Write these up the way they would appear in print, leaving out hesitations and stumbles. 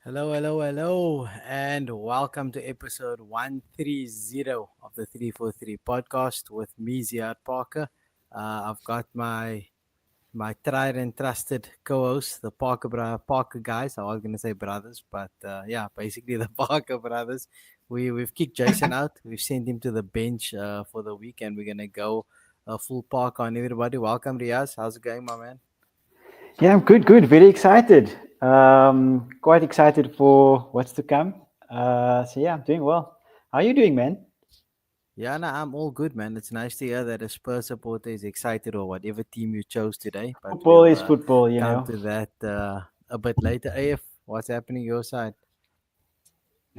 Hello, hello, hello, and welcome to episode 130 of the 343 podcast with me, Ziyaad Parker. I've got my tried and trusted co-host, the Parker guys. I was gonna say brothers, but yeah, basically the Parker brothers. We've kicked Jason out. We've sent him to the bench for the week, and we're gonna go full park on everybody. Welcome, Riaz. How's it going, my man? Yeah, I'm good. Very excited. Quite excited for what's to come. So yeah, I'm doing well. How are you doing, man? Yeah, no, I'm all good, man. It's nice to hear that a Spurs supporter is excited or whatever team you chose today. But Football we'll is football, you come know. to that a bit later. AF, what's happening your side?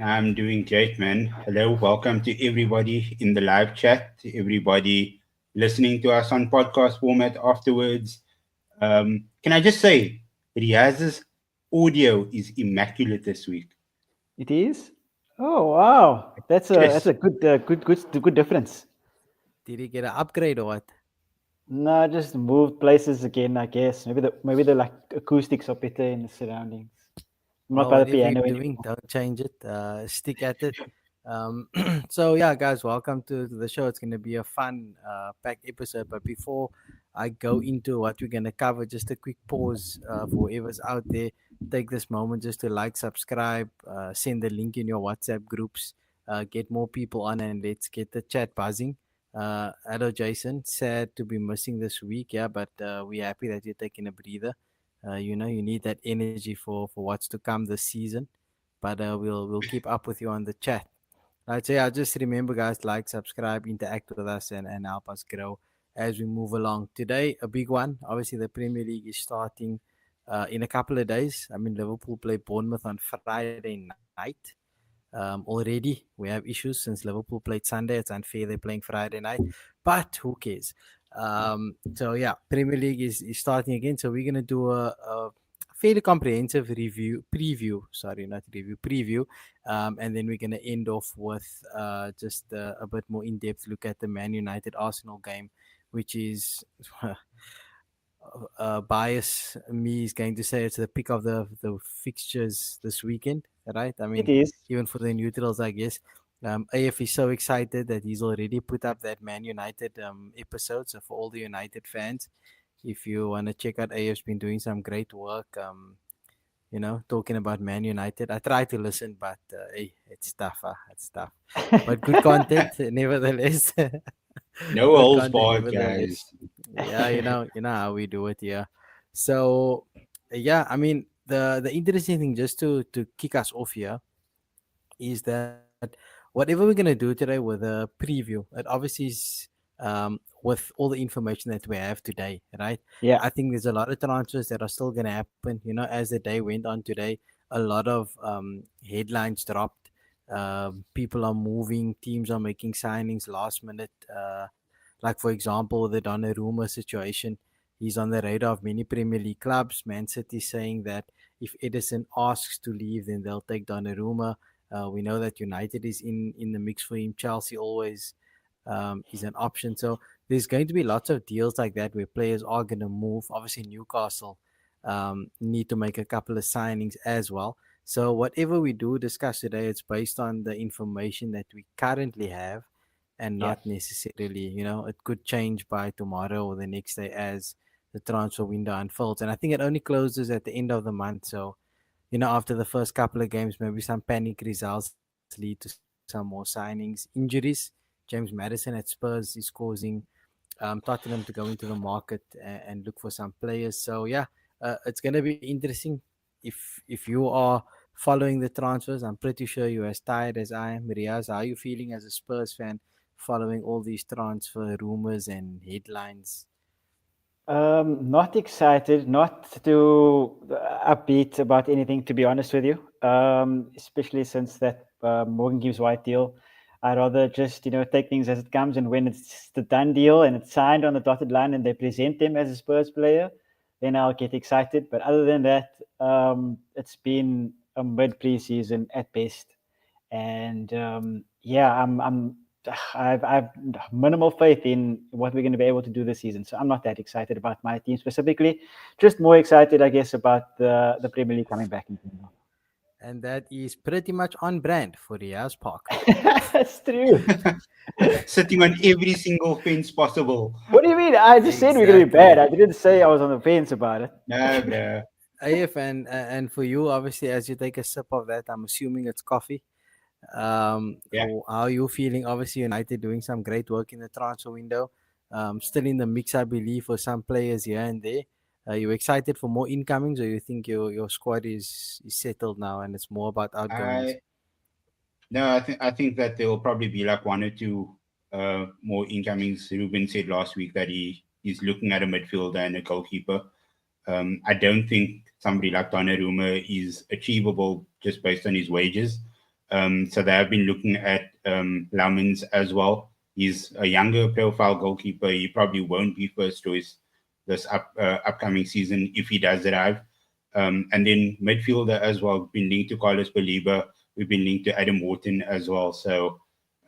I'm doing great, man. Hello, welcome to everybody in the live chat, to everybody listening to us on podcast format afterwards. Can I just say, Riaz's audio is immaculate this week. It is. Oh wow, that's a Just good difference. Did he get an upgrade or what? No, just moved places again. I guess maybe the like acoustics are better in the surroundings. I'm not Well, by the whatever you're piano doing, anymore. don't change it. Stick at it. So yeah, guys, welcome to the show. It's gonna be a fun, packed episode. But before I go into what we're gonna cover, just a quick pause for whoever's out there. Take this moment just to like, subscribe, send the link in your WhatsApp groups, get more people on, and let's get the chat buzzing. Hello, Jason. Sad to be missing this week, yeah, but we're happy that you're taking a breather. You need that energy for what's to come this season. But we'll keep up with you on the chat. Right, so yeah, just remember, guys, like, subscribe, interact with us, and help us grow as we move along. Today, a big one. Obviously, the Premier League is starting in a couple of days. I mean, Liverpool play Bournemouth on Friday night. Already, we have issues since Liverpool played Sunday. It's unfair they're playing Friday night, but who cares? So yeah, Premier League is starting again. So we're gonna do a fairly comprehensive preview. Sorry, not review, preview. And then we're gonna end off with just a bit more in depth look at the Man United Arsenal game, which is. Bias me is going to say it's the pick of the fixtures this weekend, right? I It mean, is. even for the neutrals, I guess. AF is so excited that he's already put up that Man United episode. So for all the United fans, if you want to check out, AF's been doing some great work. Talking about Man United. I try to listen, but hey, it's tough. It's tough, but good content nevertheless. no Good holes content barred, nevertheless. guys. Yeah, you know how we do it here. So yeah, I mean the interesting thing, just to kick us off here, is that whatever we're gonna do today with a preview, it obviously is with all the information that we have today, right? Yeah. I think there's a lot of transfers that are still gonna happen. As the day went on today, a lot of headlines dropped. People are moving, teams are making signings last minute. Like for example, the Donnarumma situation. He's on the radar of many Premier League clubs. Man City saying that if Edison asks to leave, then they'll take Donnarumma. We know that United is in the mix for him. Chelsea always is an option. So there's going to be lots of deals like that where players are going to move. Obviously, Newcastle need to make a couple of signings as well. So whatever we do discuss today, it's based on the information that we currently have, and Yeah. not necessarily, it could change by tomorrow or the next day as the transfer window unfolds. And I think it only closes at the end of the month. So after the first couple of games, maybe some panic results lead to some more signings. Injuries. James Madison at Spurs is causing Tottenham to go into the market and look for some players. So yeah, it's going to be interesting. If you are following the transfers, I'm pretty sure you're as tired as I am. Riaz, how are you feeling as a Spurs fan following all these transfer rumors and headlines? Not excited, not too upbeat about anything, to be honest with you. Especially since that Morgan Gibbs White deal, I'd rather just take things as it comes, and when it's the done deal and it's signed on the dotted line and they present him as a Spurs player, then I'll get excited. But other than that, it's been a mid preseason at best, and yeah, I've minimal faith in what we're going to be able to do this season. So I'm not that excited about my team specifically. Just more excited, I guess, about the Premier League coming back in general. And that is pretty much on brand for Ziyaad Parker. That's true. Sitting on every single fence possible. What do you mean? I just said we're gonna be bad. Exactly. I didn't say I was on the fence about it. No, bro. AF, and for you, obviously, as you take a sip of that, I'm assuming it's coffee. Yeah. How are you feeling? Obviously, United doing some great work in the transfer window. Still in the mix, I believe, for some players here and there. Are you excited for more incomings, or you think your squad is settled now and it's more about outgoings? I No, I think that there will probably be like one or two more incomings. Ruben said last week that he's looking at a midfielder and a goalkeeper. I don't think somebody like Donnarumma is achievable just based on his wages. So they have been looking at Laumans as well. He's a younger profile goalkeeper. He probably won't be first choice this upcoming season if he does arrive. And then midfielder as well, been linked to Carlos Baliba. We've been linked to Adam Wharton as well. So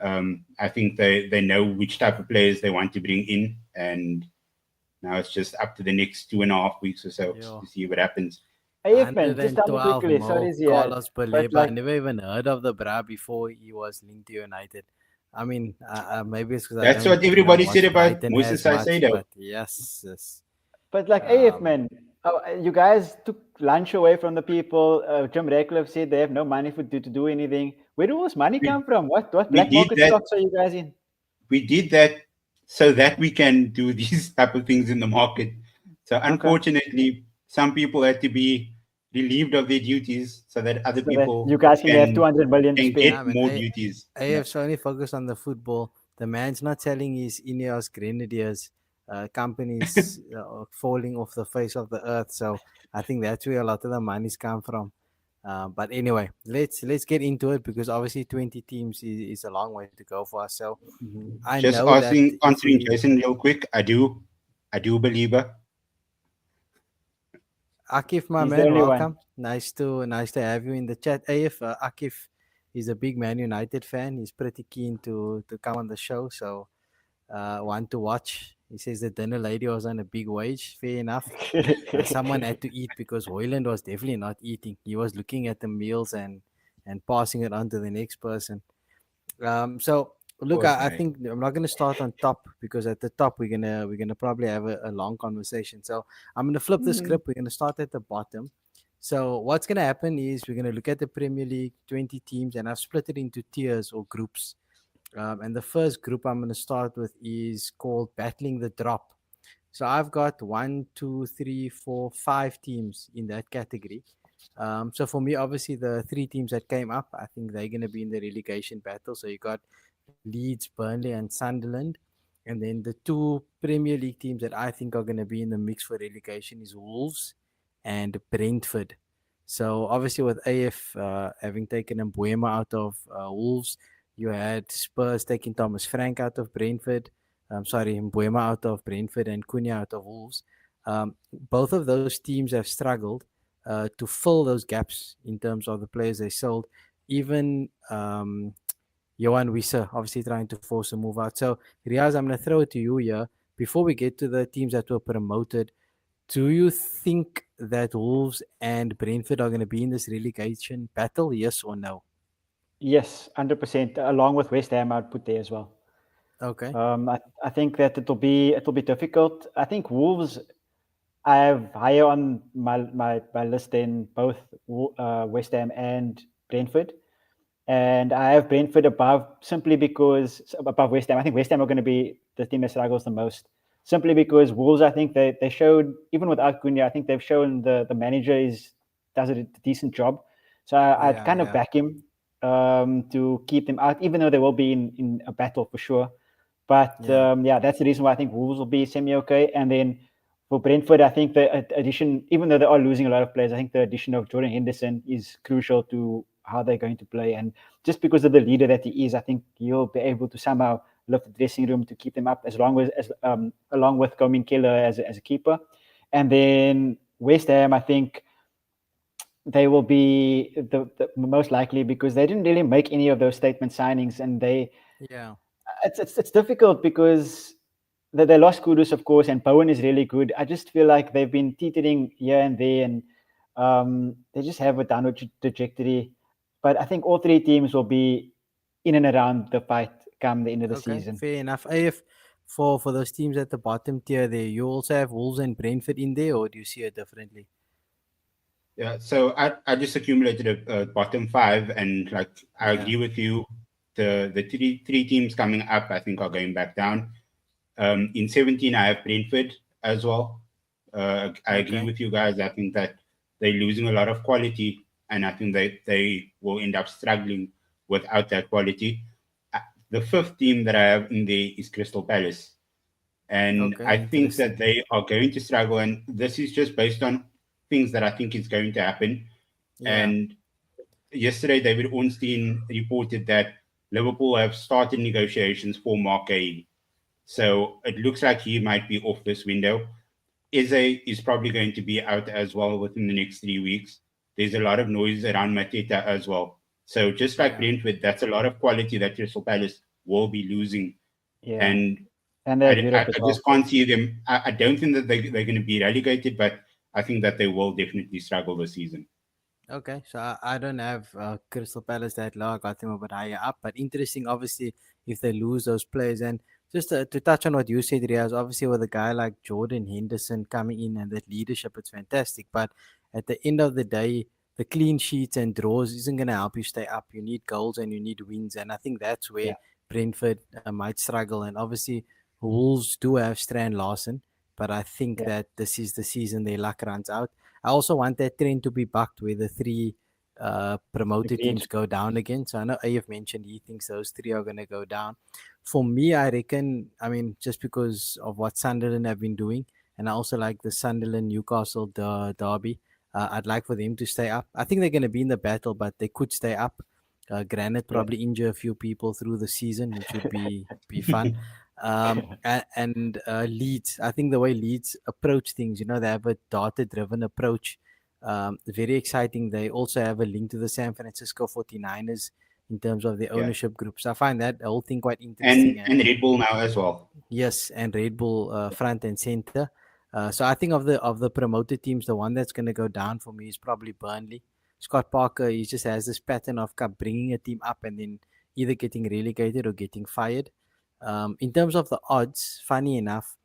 I think they know which type of players they want to bring in. And now it's just up to the next 2.5 weeks or so Yeah. to see what happens. Hey, man, just tell me 112 quickly. Sorry, mil, Ziyaad, Carlos but Baleba. I like, never even heard of the bra before he was linked to United. I mean, maybe it's because I That's don't, what everybody said watch about Brighton Moses as much. Caicedo. But yes. but like, AF Um, man, you guys took lunch away from the people. Jim Ratcliffe said they have no money to do anything. Where do all this money come We, from? What we black did market that. stocks are you guys in? We did that so that we can do these type of things in the market. So Okay, unfortunately, some people had to be relieved of their duties so that other so that you people guys can have can 200 million to can spend. get yeah, man. more duties. Yeah. AF's only focused on the football. The man's not selling his Ineos Grenadiers. Companies falling off the face of the earth. So I think that's where a lot of the money's come from. But anyway, let's get into it because obviously 20 teams is a long way to go for us. So I Just know that if answering we Jason real quick. I do believe her. Akif, my He's the man, only one. welcome. Nice to have you in the chat. AF, Akif is a big Man United fan. He's pretty keen to come on the show, so want to watch. He says the dinner lady was on a big wage. Fair enough. Someone had to eat because Hoyland was definitely not eating. He was looking at the meals and passing it on to the next person. So look, Poor I guy. think I'm not gonna start on top because at the top we're gonna probably have a long conversation. So I'm gonna flip the Mhm. script. We're gonna start at the bottom. So what's gonna happen is we're gonna look at the Premier League, 20 teams, and I've split it into tiers or groups. And the first group I'm gonna start with is called Battling the Drop. So I've got one, two, three, four, five teams in that category. So for me, obviously the three teams that came up, I think they're going to be in the relegation battle. So you got Leeds, Burnley, and Sunderland. And then the two Premier League teams that I think are going to be in the mix for relegation is Wolves and Brentford. So obviously with AF having taken Mbuema out of Wolves, you had Spurs taking Thomas Frank out of Brentford. Sorry, Mbuema out of Brentford and Cunha out of Wolves. Both of those teams have struggled to fill those gaps in terms of the players they sold. Even Johan Wisse obviously trying to force a move out. So, Riaz, I'm going to throw it to you here. Before we get to the teams that were promoted, do you think that Wolves and Brentford are going to be in this relegation battle? Yes or no? Yes, 100%. Along with West Ham, I'd put there as well. Okay. I think that it'll be difficult. I think Wolves I have higher on my list than both West Ham and Brentford. And I have Brentford above simply because above West Ham. I think West Ham are going to be the team that struggles the most. Simply because Wolves, I think they showed even without Cunha, I think they've shown the manager does a decent job. So I'd kind of Yeah. back him to keep them out, even though they will be in a battle for sure. But Yeah. yeah, that's the reason why I think Wolves will be semi okay. And then for Brentford, I think the addition, even though they are losing a lot of players, I think the addition of Jordan Henderson is crucial to how they're going to play. And just because of the leader that he is, I think he'll be able to somehow lift the dressing room to keep them up as long as along with Gomin Keller as a keeper. And then West Ham, I think they will be the most likely because they didn't really make any of those statement signings, and Yeah. it's difficult because they lost Kudus, of course, and Bowen is really good. I just feel like they've been teetering here and there, and They just have a downward trajectory. But I think all three teams will be in and around the fight come the end of the Okay, season. fair enough. If for those teams at the bottom tier, there you also have Wolves and Brentford in there, or do you see it differently? Yeah, so I just accumulated a bottom five, and like I Yeah. agree with you. The three teams coming up, I think, are going back down. In 17, I have Brentford as well. I agree Okay. with you guys. I think that they're losing a lot of quality, and I think they will end up struggling without that quality. Uh, The fifth team that I have in there is Crystal Palace, and Okay. I think that Interesting. they are going to struggle. And this is just based on things that I think is going to happen. Yeah. And yesterday, David Ornstein reported that Liverpool have started negotiations for Mark Gay. So it looks like he might be off this window. Eze is probably going to be out as well within the next 3 weeks. There's a lot of noise around Mateta as well. So just like Yeah. Brentford, that's a lot of quality that Crystal Palace will be losing. Yeah, And and they have Europe as I well. just can't see them. I don't think that they're going to be relegated, but I think that they will definitely struggle this season. Okay, so I don't have Crystal Palace that low. I got them a bit higher up, but interesting. Obviously, if they lose those players, and just to touch on what you said, Riaz, obviously with a guy like Jordan Henderson coming in and that leadership, it's fantastic. But at the end of the day, the clean sheets and draws isn't going to help you stay up. You need goals and you need wins, and I think that's where Yeah, Brentford might struggle. And obviously, Wolves do have Strand Larson, but I think yeah, that this is the season their luck runs out. I also want that trend to be bucked where the three promoted agreed. teams go down again. So I know AF mentioned he thinks those three are going to go down. For me, I reckon, I mean, just because of what Sunderland have been doing, and I also like the Sunderland Newcastle derby, I'd like for them to stay up. I think they're going to be in the battle, but they could stay up. Granite Yeah, probably injure a few people through the season, which would be fun. And Leeds, I think the way Leeds approach things, they have a data-driven approach. Very exciting. They also have a link to the San Francisco 49ers in terms of the Yeah. ownership group. So I find that whole thing quite And interesting. and And Red Bull now as well. yes, and Red Bull front and center. So I think of the promoted teams, the one that's going to go down for me is probably Burnley. Scott Parker, he just has this pattern of bringing a team up and then either getting relegated or getting fired. In terms of the odds, funny enough,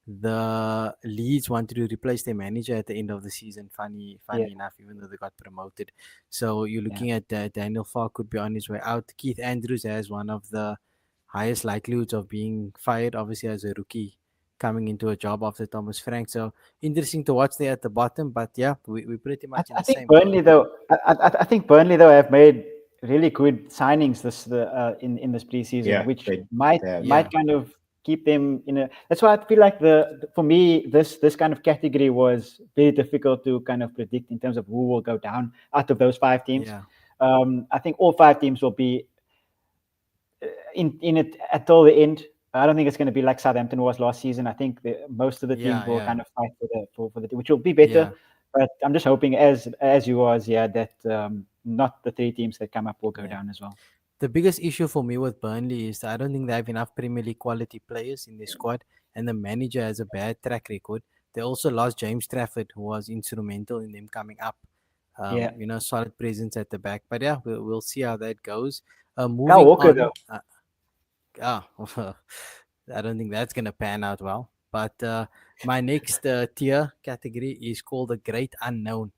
the Leeds wanted to replace their manager at the end of the season. yeah, Funny enough, even though they got promoted. So you're yeah. looking at Daniel Farr could be on his way out. Keith Andrews has one of the highest likelihoods of being fired, obviously as a rookie coming into a job after Thomas Frank. So interesting to watch there at the bottom. But yeah, we're pretty I, much in I the think same boat. Burnley though. I think Burnley though have made really good signings in this preseason, Yeah, which they have. Yeah, might kind of keep them in a. That's why I feel like for me this kind of category was very difficult to kind of predict in terms of who will go down out of those five teams. yeah, I think all five teams will be in it until the end. I don't think it's going to be like Southampton was last season. I think most of the teams yeah, will yeah, kind of fight for the which will be better. yeah. But I'm just hoping, as you was, yeah, that not the three teams that come up will go Yeah. down as well. The biggest issue for me with Burnley is I don't think they have enough Premier League quality players in their squad, and the manager has a bad track record. They also lost James Trafford, who was instrumental in them coming up. Yeah, Solid presence at the back. But yeah, we'll see how that goes. Kyle Moving Walker on. though. Ah, I don't think that's gonna pan out well. But my next tier category is called the Great Unknown.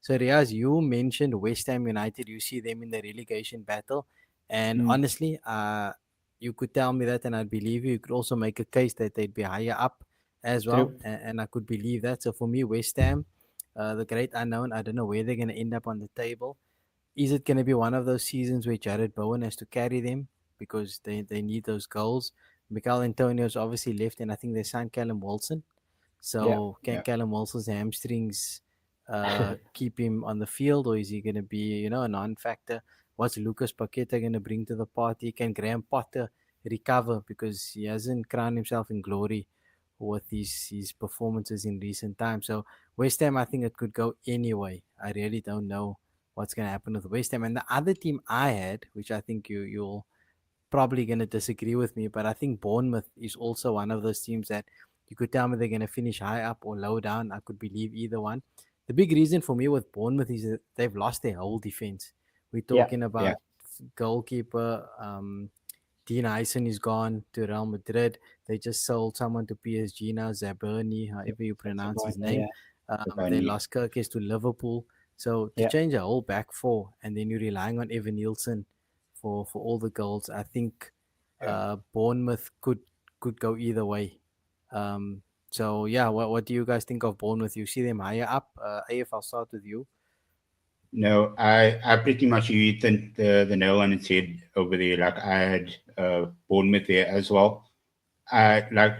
So Riaz, you mentioned West Ham United. You see them in the relegation battle, and Mm, honestly, you could tell me that, and I'd believe you. You could also make a case that they'd be higher up as well, true. and I could believe that. So for me, West Ham, the Great Unknown. I don't know where they're gonna end up on the table. Is it going to be one of those seasons where Jared Bowen has to carry them because they need those goals? Mikel Antonio's obviously left, and I think they signed Callum Wilson. Yeah. So can Yeah. Callum Wilson's hamstrings keep him on the field, or is he going to be a non-factor? What's Lucas Paqueta going to bring to the party? Can Graham Potter recover because he hasn't crowned himself in glory with his performances in recent times? So West Ham, I think it could go anyway. I really don't know what's going to happen with West Ham. And the other team I had, which I think you'll probably going to disagree with me, but I think Bournemouth is also one of those teams that you could tell me they're going to finish high up or low down. I could believe either one. the big reason for me with Bournemouth is that they've lost their whole defense. We're Yeah. talking Yeah. about goalkeeper. Dean Eisen is gone to Real Madrid. They just sold someone to PSG now, Zaberni, however you pronounce his name. Yeah. They Cavani. lost Kirkes to Liverpool. So to Yeah. change a whole back four and then you're relying on Evan Nielsen for all the goals, I think Yeah. Bournemouth could go either way. Um, so yeah, what do you guys think of Bournemouth? You see them higher up? AF, I'll start with you. No, I pretty much hit the nail on its head over there. Like I had Bournemouth there as well. I like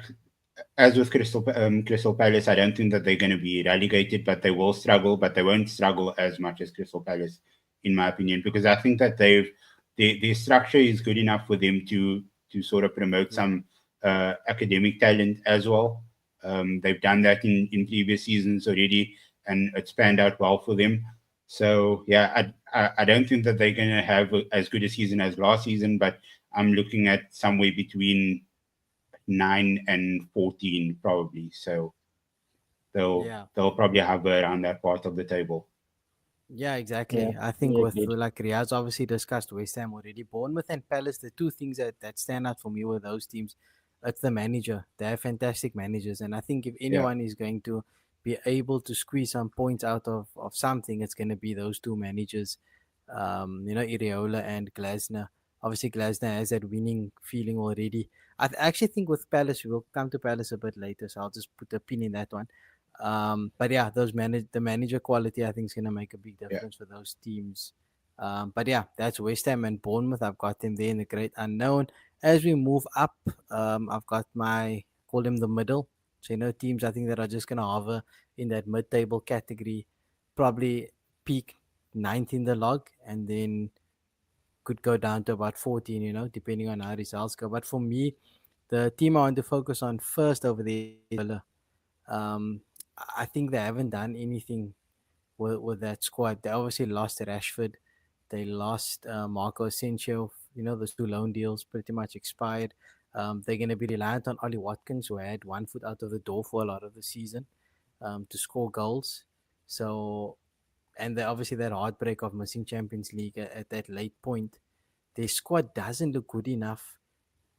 as with Crystal Palace. I don't think that they're going to be relegated, but they will struggle. But they won't struggle as much as Crystal Palace, in my opinion, because I think that their structure is good enough for them to sort of promote Yeah. some academic talent as well. They've done that in previous seasons already, and it's panned out well for them. So yeah, I don't think that they're going to have as good a season as last season, but I'm looking at somewhere between 9 and 14 probably. So Yeah. they'll probably have around that part of the table. Yeah, Yeah. exactly. I think We with agreed. like Riyad's obviously discussed West Ham already. Bournemouth and Palace, the two things that stand out for me with those teams, it's the manager. They're fantastic managers. And I think if Yeah. anyone is going to be able to squeeze some points out of something, it's going to be those two managers, Iriola and Glasner. Obviously, Glasner has that winning feeling already. Actually think with Palace, we'll come to Palace a bit later, so I'll just put a pin in that one. But yeah, the manager quality I think is gonna make a big Yeah. difference for those teams. But yeah, that's West Ham and Bournemouth. I've got them there in the great unknown. As we move up, I've got my call them the middle. So teams I think that are just gonna hover in that mid-table category, probably peak ninth in the log, and then could go down to about 14. Depending on how results go. But for me, the team I want to focus on first over there is Villa. um, I think they haven't done anything with that squad. They obviously lost Rashford. They lost Marco Asensio. Those two loan deals pretty much expired. They're going to be reliant on Ollie Watkins, who had one foot out of the door for a lot of the season, to score goals. So, and they obviously that heartbreak of missing Champions League at that late point. Their squad doesn't look good enough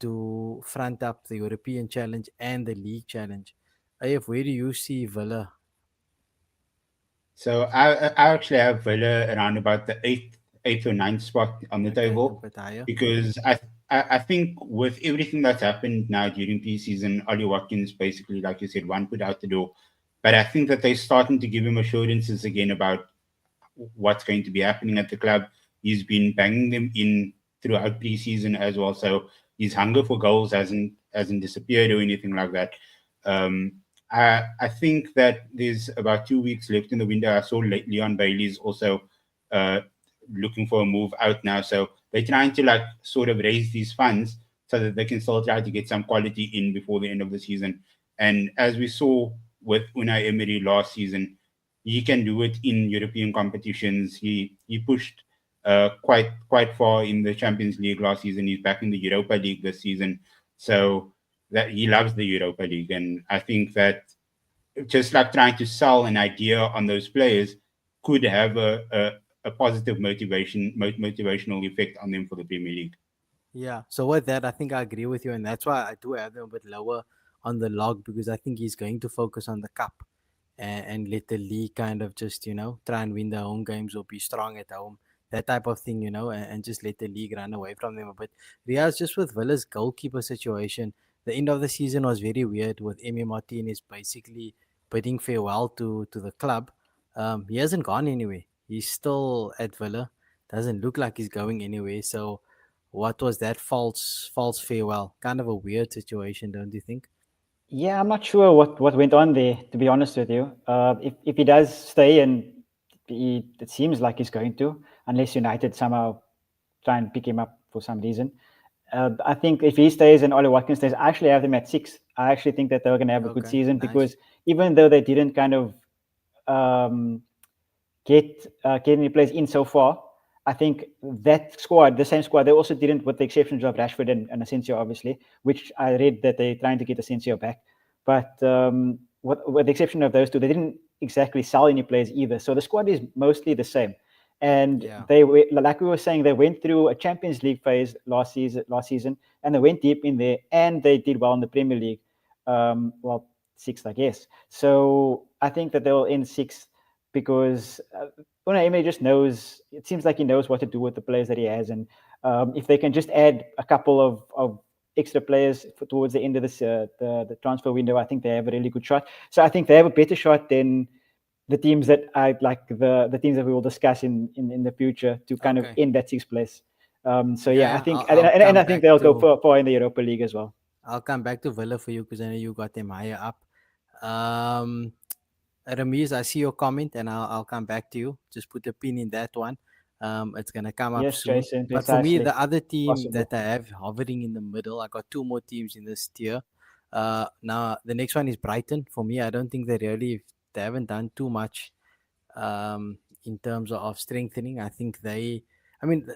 to front up the European challenge and the league challenge. AF, where do you see Villa? So I actually have Villa around about the eighth or ninth spot on the Okay, a table, bit higher. because I think with everything that's happened now during preseason, Ollie Watkins basically, like you said, one put out the door. But I think that they're starting to give him assurances again about what's going to be happening at the club. He's been banging them in throughout preseason as well. So his hunger for goals hasn't disappeared or anything like that. Um, I think that there's about 2 weeks left in the window. I saw Leon Bailey's also uh, looking for a move out now. So they're trying to like sort of raise these funds so that they can still try to get some quality in before the end of the season. And as we saw with Unai Emery last season, he can do it in European competitions. He pushed quite far in the Champions League last season. He's back in the Europa League this season. So that he loves the Europa League, and I think that just like trying to sell an idea on those players could have a positive motivational effect on them for the Premier League. Yeah. So with that, I think I agree with you, and that's why I do have them a bit lower on the log because I think he's going to focus on the cup and let the league kind of just try and win the home games or be strong at home, that type of thing, and just let the league run away from them a bit. Riaz, just with Villa's goalkeeper situation, the end of the season was very weird with Emi Martinez basically bidding farewell to the club. He hasn't gone anywhere. He's still at Villa. Doesn't look like he's going anywhere. So what was that false farewell? Kind of a weird situation, don't you think? Yeah, I'm not sure what went on there, to be honest with you. If he does stay, and it seems like he's going to, unless United somehow try and pick him up for some reason. I think if he stays and Ollie Watkins stays, I actually have them at 6. I actually think that they're going to have a good Okay, season nice. because even though they didn't kind of get any players in so far, I think that squad, the same squad, they also didn't, with the exceptions of Rashford and Asensio, obviously, which I read that they're trying to get Asensio back. But with the exception of those two, they didn't exactly sell any players either. So the squad is mostly the same. And Yeah. they were, like we were saying, they went through a Champions League phase last season, and they went deep in there, and they did well in the Premier League. Well, sixth, I guess. So I think that they'll end sixth because Unai Emery just knows. It seems like he knows what to do with the players that he has, and if they can just add a couple of extra players towards the end of this the transfer window, I think they have a really good shot. So I think they have a better shot than the teams that I like the teams that we will discuss in the future to kind of Okay. end that sixth place. So Yeah, yeah, I yeah. think I'll and come I think back they'll go to far in the Europa League as well. Villa for you because I know you got them higher up. Um, Ramiz, I see your comment and I'll come back to you. Just put a pin in that one. It's gonna come up Yes, soon. Jason, But for me, precisely. the other team Possible. that I have hovering in the middle, I got two more teams in this tier. Now the next one is Brighton. For me, I don't think they haven't done too much in terms of strengthening. I think I mean,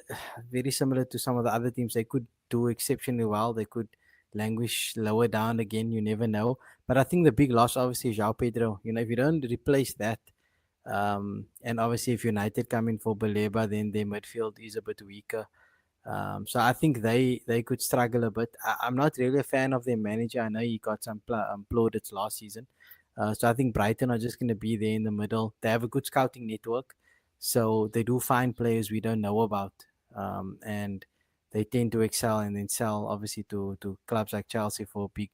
very similar to some of the other teams, they could do exceptionally well. They could languish lower down again. You never know. But I think the big loss, obviously, is João Pedro. You know, if you don't replace that, and obviously if United come in for Baleba, then their midfield is a bit weaker. So I think they could struggle a bit. I'm not really a fan of their manager. I know he got some plaudits last season. So I think Brighton are just going to be there in the middle. They have a good scouting network, so they do find players we don't know about, and they tend to excel and then sell obviously to clubs like Chelsea for a big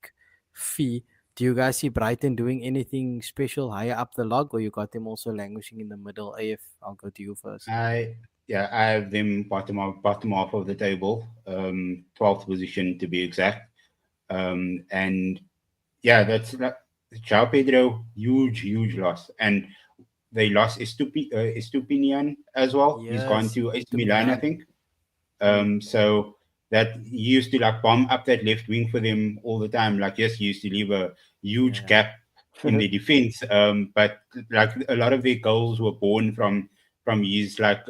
fee. Do you guys see Brighton doing anything special higher up the log, or you got them also languishing in the middle? AF, I'll go to you first. I have them bottom half of the table, 12th position to be exact. And yeah, that's like João Pedro, huge loss, and they lost Estupinian as well. He's gone Yes, to AC to Milan, I Milan. think. So that he used to like bomb up that left wing for them all the time. Like yes, he used to leave a huge Yeah, gap in the defense. But like a lot of their goals were born from his like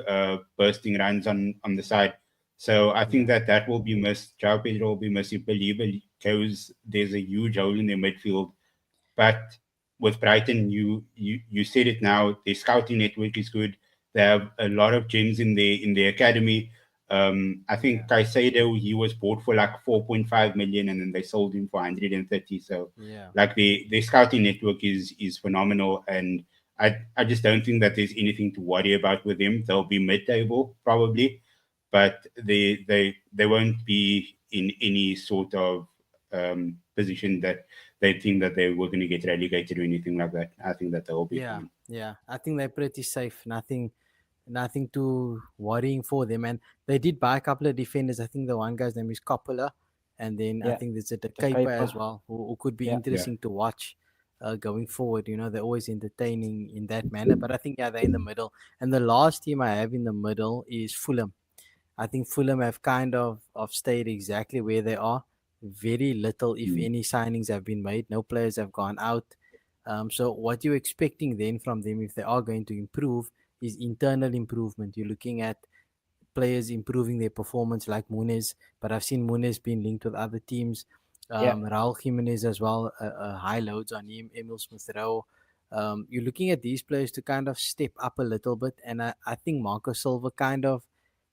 bursting runs on the side. So I think yeah, that will be missed. João Pedro will be missed if Believer goes. There's a huge hole in their midfield. But with Brighton, you said it now. Their scouting network is good. They have a lot of gems in their academy. I yeah, think Caicedo, he was bought for like 4.5 million, and then they sold him for 130. So, yeah. like the scouting network is phenomenal, and I just don't think that there's anything to worry about with them. They'll be mid-table probably, but they won't be in any sort of position that they think that they were going to get relegated or anything like that. I think that they'll be Yeah, fine. yeah. I think they're pretty safe. Nothing too worrying for them. And they did buy a couple of defenders. I think the one guy's name is Coppola, and then I Yeah, think there's a the Keeper as paper. well, who could be Yeah, Yeah, interesting to watch going forward. You know, they're always entertaining in that manner. But I think yeah, they're in the middle. And the last team I have in the middle is Fulham. I think Fulham have kind of stayed exactly where they are. Very little, if mm, any, signings have been made. No players have gone out. So what you're expecting then from them, if they are going to improve, is internal improvement. You're looking at players improving their performance, like Muniz. But I've seen Muniz being linked with other teams. yeah, Raul Jimenez as well. High loads on him. Emil Smith Rowe. You're looking at these players to kind of step up a little bit, and I think Marco Silva kind of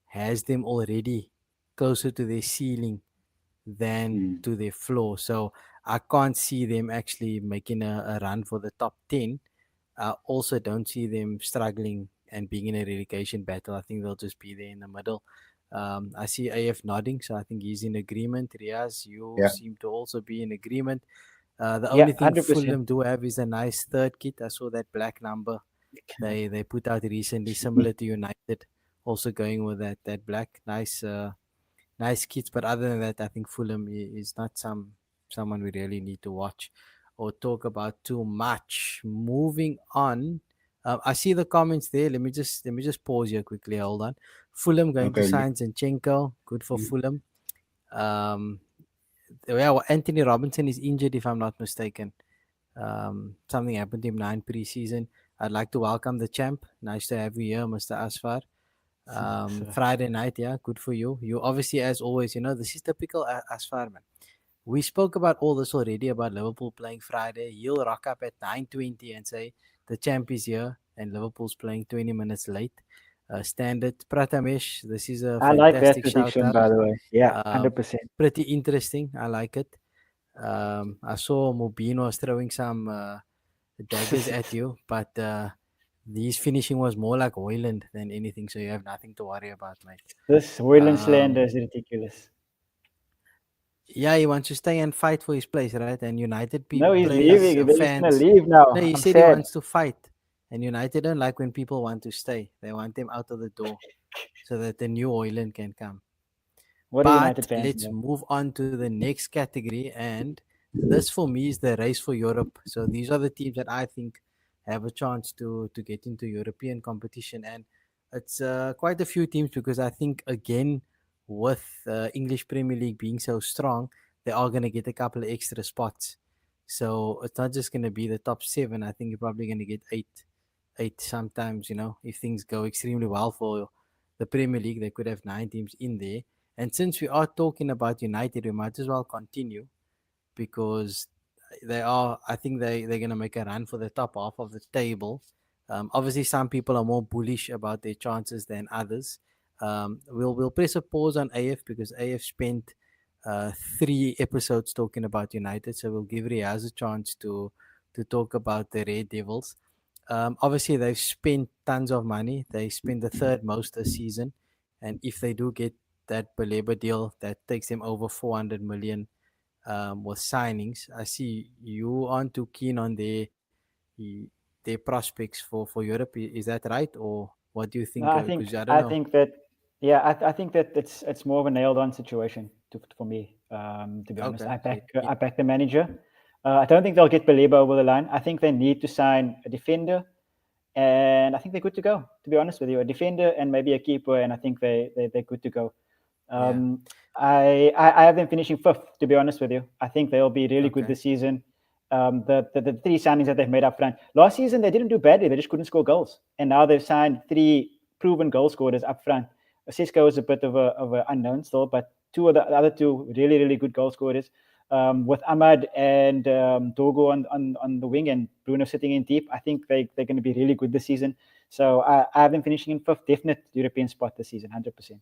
has them already closer to their ceiling than mm, to their floor. So I can't see them actually making a run for the top 10. I also don't see them struggling and being in a relegation battle. I think they'll just be there in the middle. I see AF nodding, so I think he's in agreement. Riaz, you yeah, seem to also be in agreement. The yeah, only thing 100%. Fulham do have is a nice third kit. I saw that black number they put out recently, similar to United, also going with that black nice kits. But other than that, I think Fulham is not someone we really need to watch or talk about too much. Moving on, I see the comments there. Let me just pause here quickly. Hold on. Fulham going to okay, sign Zinchenko. Good for mm, Fulham. Um, yeah, well, Anthony Robinson is injured, if I'm not mistaken. Something happened to him nine preseason. I'd like to welcome the champ. Nice to have you here, Mr. Asfar. So, Friday night, yeah, good for you. You obviously, as always, this is typical Asfar, man. we spoke about all this already about Liverpool playing Friday. He'll rock up at 9:20 and say the champ is here, and Liverpool's playing 20 minutes late. Standard Prathamesh, this is a I like that fantastic shout prediction, out. by the way. Yeah, Uh, 100%. Pretty interesting. I like it. I saw Mubin was throwing some daggers at you, but his finishing was more like Hoyland than anything, so you have nothing to worry about, mate. This Hoyland slander Um, is ridiculous. yeah, he wants to stay and fight for his place, right? And United No, he's players, leaving. He's gonna fans, leave now. no, he I'm said he sad. wants to fight. And United don't like when people want to stay. They want them out of the door so that the new Hoyland can come. What are United But fans? let's Know? move on to the next category. And this for me is the race for Europe. So these are the teams that I think have a chance to get into European competition. And it's quite a few teams because I think, again, with English Premier League being so strong, they are going to get a couple of extra spots. So it's not just going to be the top seven. I think you're probably going to get eight sometimes, if things go extremely well for the Premier League, they could have 9 teams in there. And since we are talking about United, we might as well continue because I think they're going to make a run for the top half of the table. Obviously, some people are more bullish about their chances than others. We'll press a pause on AF because AF spent 3 episodes talking about United, so we'll give Riaz a chance to talk about the Red Devils. Obviously, they've spent tons of money. They spent the third most this season, and if they do get that Baleba deal that takes them over 400 million with signings, I see you aren't too keen on their prospects for Europe. Is that right, or what do you No, think? Because I don't know. I think that it's more of a nailed on situation for me. To be honest, Okay, so I back the manager. I don't think they'll get Baleba over the line. I think they need to sign a defender, and I think they're good to go. To be honest with you, a defender and maybe a keeper, and I think they're good to go. yeah. I have them finishing fifth. To be honest with you, I think they'll be really good Okay. this season. The 3 signings that they've made up front last season, they didn't do badly. They just couldn't score goals, and now they've signed 3 proven goal scorers up front. Cisco is a bit of a unknown still, but the other 2 really good goal scorers. With Ahmad and Dogo on the wing and Bruno sitting in deep, I think they're going to be really good this season. So I have them finishing in fifth, definite European spot this season, 100%.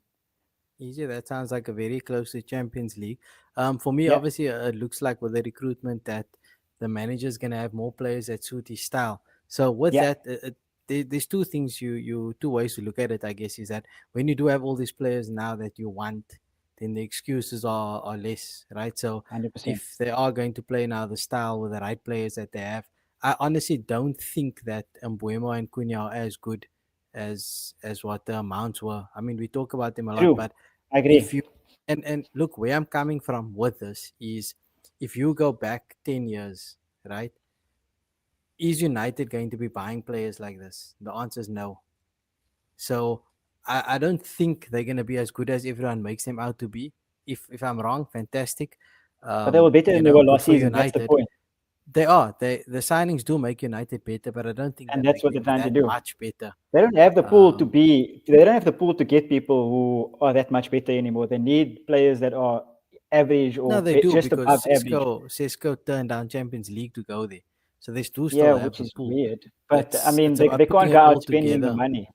Easy. That sounds like a very close to Champions League. For me, Yeah, obviously, it looks like with the recruitment that the manager is going to have more players that suit his style. So with yeah, that, there's 2 things 2 ways to look at it. I guess is that when you do have all these players now that you want, then the excuses are less, right? So 100%. if they are going to play now the style with the right players that they have, I honestly don't think that Mbuemo and Cunha are as good as what the amounts were. I mean, we talk about them a lot, True. but I if agree. you and look where I'm coming from with this is if you go back 10 years, right? Is United going to be buying players like this? The answer is no. So I don't think they're going to be as good as everyone makes them out to be. If I'm wrong, fantastic. But they were better than they were Good last for season. That's the United. point. They are. The signings do make United better, but I don't think And that that's makes what they're them trying to that do. much better. They don't have the pool to Um, be. They don't have the pool to get people who are that much better anymore. They need players that are average No, or they do just because above average. Cisco turned down Champions League to go there. So they do Yeah, still have which the is pool. weird. But I It's mean, they about can't putting go it all out spending the together. money.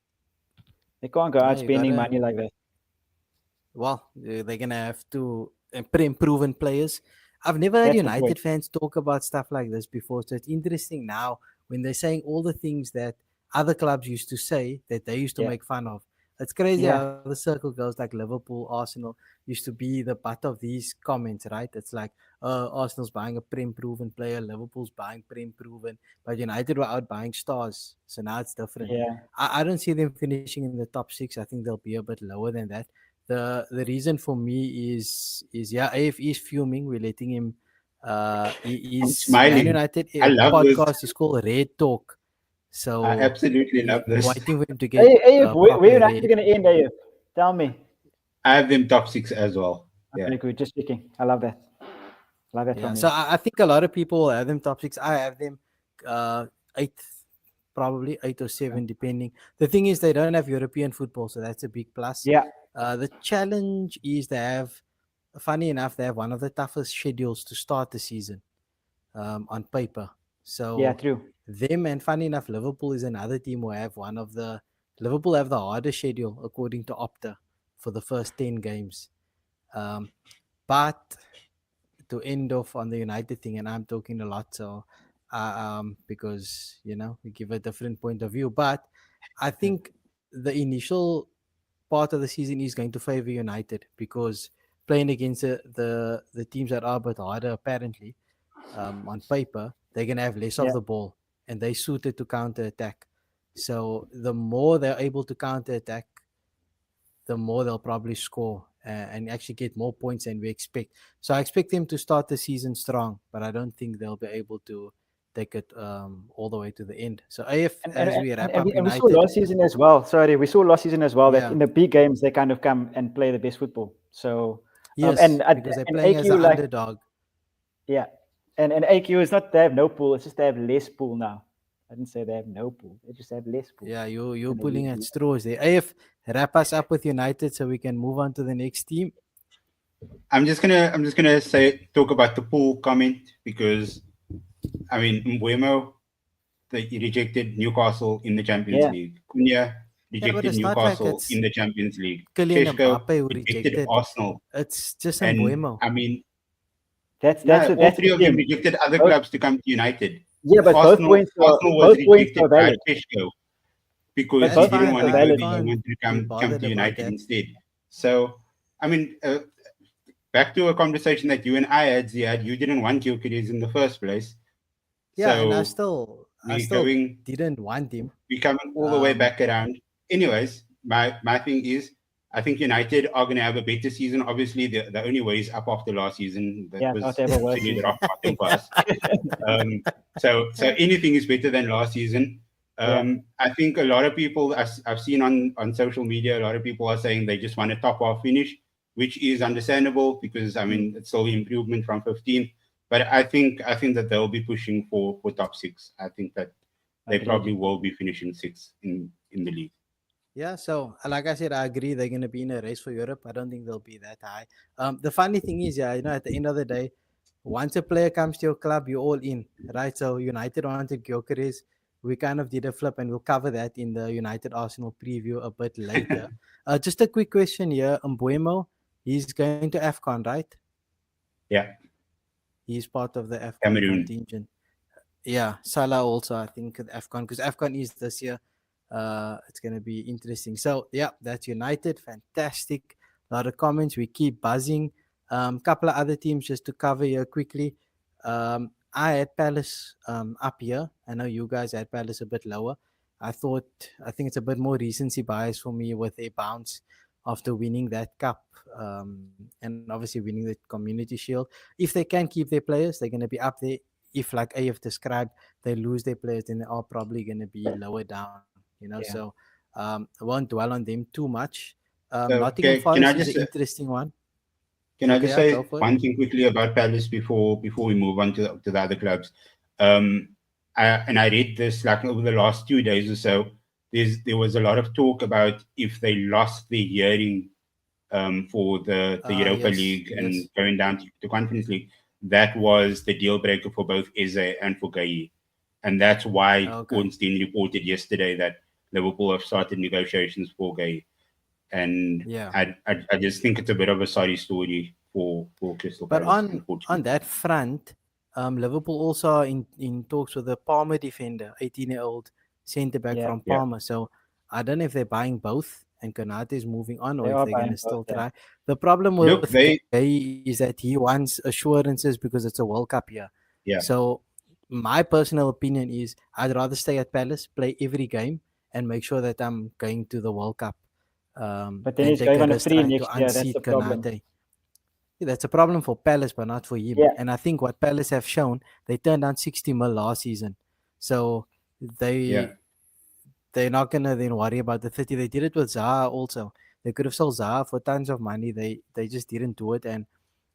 They can't go Yeah, out you spending gotta. money like that. Well, they're gonna have to improve players. I've never heard That's the point. United fans talk about stuff like this before, so it's interesting now when they're saying all the things that other clubs used to say that they used to Yeah, make fun of. It's crazy yeah, how the circle goes. Like Liverpool, Arsenal used to be the butt of these comments, right? It's like, Arsenal's buying a prem-proven player, Liverpool's buying prem-proven, but United were out buying stars. So now it's different. yeah. I don't see them finishing in the top 6. I think they'll be a bit lower than that. The reason for me is yeah, AF is fuming. We're letting him. I'm Is Man smiling. United I love this. podcast is called Red Talk, I so absolutely love we're this. waiting for him to get AF, where properly United ready. going to end, AF? Tell me. I have them top 6 as well. Yeah. Okay, good. Just checking. I love that. Love that Yeah, from so you. I think a lot of people have them top 6. I have them eighth, probably 8 or 7, depending. The thing is, they don't have European football, so that's a big plus. Yeah, The challenge is they have funny enough, they have one of the toughest schedules to start the season on paper. Yeah, So true. them, and funny enough, Liverpool is another team who have one of the Liverpool have the hardest schedule according to Opta for the first 10 games. Um, but to end off on the United thing, and I'm talking a lot, so because we give a different point of view, but I think the initial part of the season is going to favor United because playing against the teams that are a bit harder apparently on paper, they're gonna have less of Yeah, the ball and they suited to counter attack. So the more they're able to counter attack, the more they'll probably score and actually get more points than we expect. So I expect them to start the season strong, but I don't think they'll be able to take it all the way to the end. So AF, and and, as and, we and wrap and up we, and we saw United, last season as well. Sorry, we saw last season as well that yeah, in the big games they kind of come and play the best football. So, yes, because they're and playing as AQ an like underdog. yeah, and AQ is not they have no pool. It's just they have less pool now. I didn't say they have no pool. They just have less pool Yeah, you're than they pulling at usually. straws there. AF, wrap us up with United so we can move on to the next team. I'm just gonna say talk about the pool comment because I mean Mbuemo they rejected Newcastle in the Champions Yeah, League. Cunha Yeah, but rejected it's not like Newcastle it's in the Champions League. Kylian Sheshko Mbappe who rejected rejected. Arsenal, It's just some and Buemo. I mean, that's no, the, all that's three the of them thing. rejected other Both, clubs to come to United. yeah, but Arsenal was both points rejected are by valid. Sheshko because But That's he both didn't fine. points want are to I'm go not there. valid. He can't wanted to be come bothered to about United that. instead. So, I mean, back to a conversation that you and I had, Ziad. You didn't want Gyökeres in the first place, Yeah, and I so still I we still going didn't want him. we coming all the way Um back around. Anyways, my thing is, I think United are going to have a better season. Obviously, the only way is up after last season. That Yeah, not was to have a worse absolute season. rock bottom for yeah. us. So anything is better than last season. Yeah, I think a lot of people I've seen on social media, a lot of people are saying they just want a top half finish, which is understandable because I mm, mean it's still improvement from 15th. But I think that they'll be pushing for top six. I think that they agreed. probably will be finishing sixth in the league. Yeah, so like I said, I agree they're gonna be in a race for Europe. I don't think they'll be that high. The funny thing is, yeah, at the end of the day, once a player comes to your club, you're all in, right? So United wanted Gyökeres. We kind of did a flip, and we'll cover that in the United Arsenal preview a bit later. Just a quick question here, Mbuemo, he's going to AFCON, right? Yeah, He's part of the AFCON Cameroon. contingent. Yeah, Salah also, I think, the AFCON, because AFCON is this year. It's going to be interesting. So, yeah, that's United. Fantastic. A lot of comments. We keep buzzing. Couple of other teams just to cover here quickly. I had Palace up here. I know you guys had Palace a bit lower. I think it's a bit more recency bias for me with a bounce after winning that cup and obviously winning the Community Shield. If they can keep their players, they're going to be up there. If, like AF described, they lose their players, then they are probably going to be lower down. So Yeah. I won't dwell on them too much. So Nottingham can Forest I is an just interesting one. Can I Okay, just yeah, go say for it. one thing quickly about Palace before we move on to the other clubs? Um, I read this like over the last 2 days or so. There was a lot of talk about if they lost the hearing for the Europa Yes, League and yes. going down to Conference League, that was the deal breaker for both Eze and for Gaye. And that's why Okay. Ornstein reported yesterday that Liverpool have started negotiations for Gaye. And Yeah. I just think it's a bit of a sorry story for Crystal But Palace, on unfortunately. that front, Liverpool also are in talks with the Palmer defender, 18-year-old centre back Yeah, from Yeah. Palmer. So I don't know if they're buying both and Konate is moving on, or they if are they're gonna buying both. still Yeah. try. The problem with Look, they Gay is that he wants assurances because it's a World Cup year. yeah So my personal opinion is I'd rather stay at Palace, play every game, and make sure that I'm going to the World Cup, But then than he's take going a on a risk free trying to next year. That's unseat the problem. Konate. Yeah, that's a problem for Palace, but not for him. Yeah, And I think what Palace have shown, they turned down 60 mil last season. So yeah they they're not gonna then worry about the 30. They did it with Zaha also. They could have sold Zaha for tons of money. They just didn't do it, and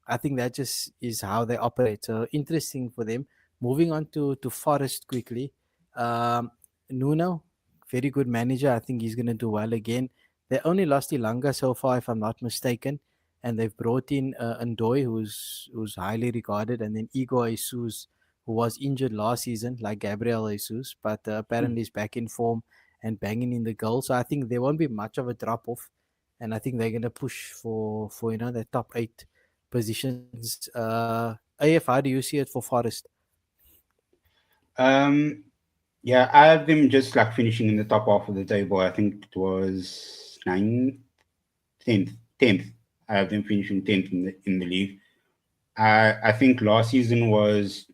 I think that just is how they operate. So interesting for them. Moving on to Forest quickly. Um, Nuno, very good manager. I think he's gonna do well again. They only lost Ilanga so far, if I'm not mistaken. and they've brought in Ndoye, who's highly regarded, and then Igor Jesus, who was injured last season, like Gabriel Jesus, but apparently is back in form and banging in the goal. So I think there won't be much of a drop off, and I think they're gonna push for the top eight positions. AF, how do you see it for Forest? Um, yeah, I have them just like finishing in the top half of the table. I think it was 9th, 10th. I have them finishing 10th in the league. I think last season was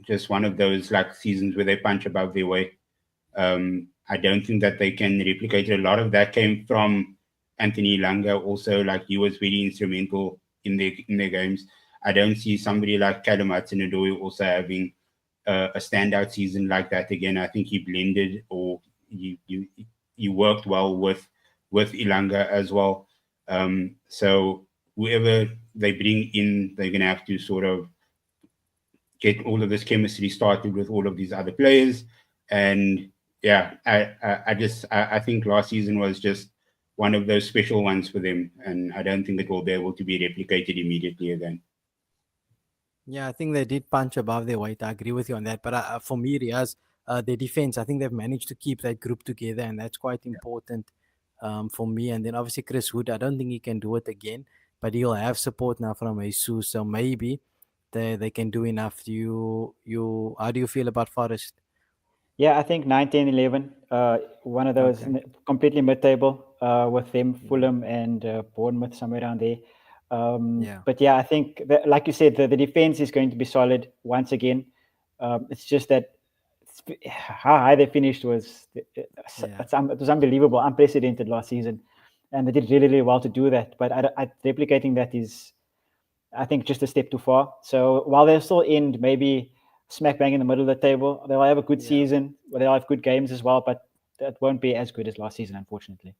just one of those like seasons where they punch above their weight. I don't think that they can replicate it. A lot of that came from Anthony Langa. Also, like he was really instrumental in their games. I don't see somebody like Callum Hudson-Odoi also having a standout season like that again. I think he blended or you worked well with Ilanga as well. So whoever they bring in, they're gonna have to sort of get all of this chemistry started with all of these other players. And yeah, I think last season was just one of those special ones for them, and I don't think it will be able to be replicated immediately again. Yeah, I think they did punch above their weight. I agree with you on that. But for me, Riaz, their defense, I think they've managed to keep that group together, and that's quite important for me. And then obviously Chris Wood, I don't think he can do it again, but he'll have support now from Jesus, so maybe they can do enough. How do you feel about Forest? Yeah, I think 9, 10, 11, one of those Okay. completely mid-table with them, Yeah. Fulham and Bournemouth somewhere around there. Yeah. But yeah, I think that, like you said, the defense is going to be solid once again. It's just that how high they finished was Yeah. it was unbelievable, unprecedented last season, and they did really, really well to do that. But replicating that is, I think, just a step too far. So while they'll still end maybe smack bang in the middle of the table, they'll have a good Yeah. season. They'll have good games as well, but that won't be as good as last season, unfortunately.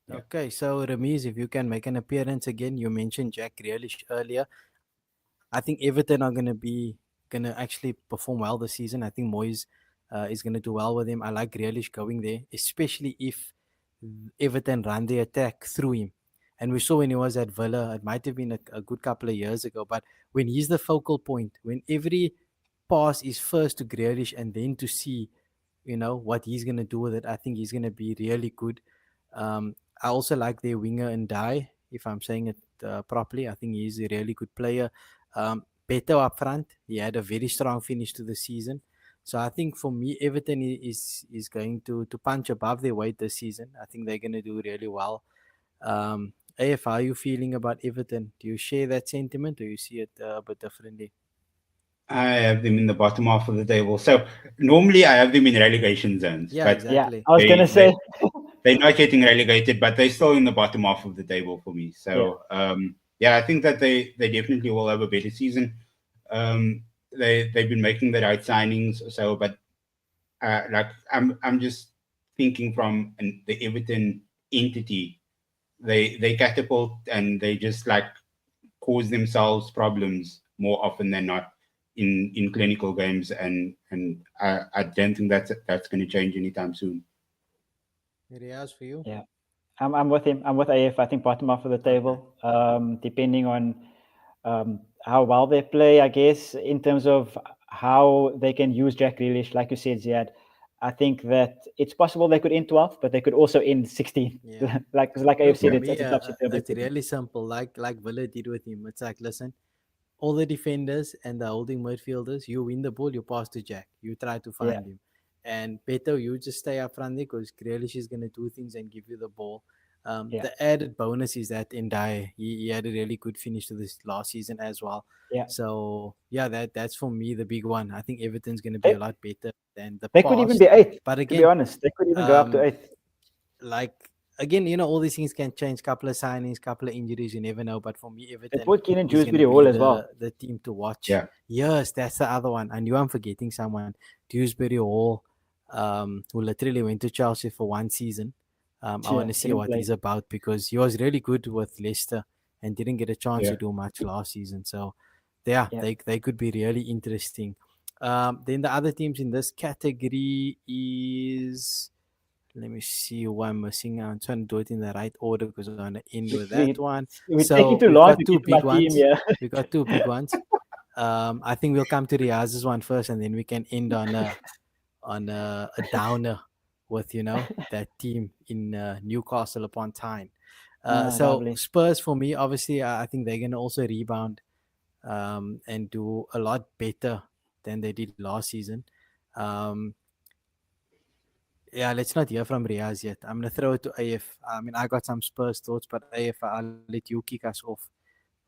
Yeah. Okay, so Ramiz, if you can make an appearance again, you mentioned Jack Grealish earlier. I think Everton are gonna actually perform well this season. I think Moyes is gonna do well with him. I like Grealish going there, especially if Everton run the attack through him. And we saw when he was at Villa, it might have been a good couple of years ago, but when he's the focal point, when every pass is first to Grealish and then to see, what he's gonna do with it, I think he's gonna be really good. I also like their winger and Die, if I'm saying it properly. I think he's a really good player. Beto up front, he had a very strong finish to the season. So I think for me, Everton is going to punch above their weight this season. I think they're going to do really well. AF, how are you feeling about Everton? Do you share that sentiment, or you see it a bit differently? I have them in the bottom half of the table. So normally I have them in relegation zones, Yeah, but Yeah, exactly. I was gonna they say, they they're not getting relegated, but they're still in the bottom half of the table for me. yeah, So yeah, I think that they definitely will have a better season. They've been making the right signings, so but like I'm just thinking from the Everton entity, they catapult and they just like cause themselves problems more often than not in clinical games, and I don't think that's going to change anytime soon. Riaz, for you? yeah. I'm with him. I'm with AF. I think bottom half of the Okay. table, depending on how well they play, I guess, in terms of how they can use Jack Grealish, like you said, Ziad. I think that it's possible they could end 12th, but they could also end 16th. Yeah. like AF Look, said, for it's me, a topsy-turvy it's season. really simple. Like Villa did with him. It's like, listen, all the defenders and the holding midfielders, you win the ball, you pass to Jack. You try to Yeah, find him. And Beto, you just stay up front there because Grealish is going to do things and give you the ball. yeah, The added bonus is that Ndai, he had a really good finish to this last season as well. yeah. So, yeah, that's for me the big one. I think Everton's going to be They, a lot better than the they could even past. be 8th, But to be again, honest. They could even go up to um, 8th. like again, all these things can change. Couple of signings, couple of injuries, you never know. But for me, It Everton would Keenan is going to Dewsbury be Hall as the well. the team to watch. Yeah, Yes, that's the other one. I knew I'm forgetting someone. Dewsbury Hall, who literally went to Chelsea for one season. I want Yeah, to see didn't what play. he's about because he was really good with Leicester and didn't get a chance yeah. to do much last season. So, yeah, Yeah. they could be really interesting. Then the other teams in this category is let me see who I'm missing. I'm trying to do it in the right order because I want to end with that We, one. we're taking So too we've long got to two get to my big team. ones. Yeah. We got two big ones. I think we'll come to Riaz's one first, and then we can end on a downer with that team in Newcastle upon Tyne. So Lovely. Spurs for me, obviously, I think they're gonna also rebound and do a lot better than they did last season. Um, yeah, let's not hear from Riaz yet. I'm gonna throw it to AF. I mean, I got some Spurs thoughts, but AF, I'll let you kick us off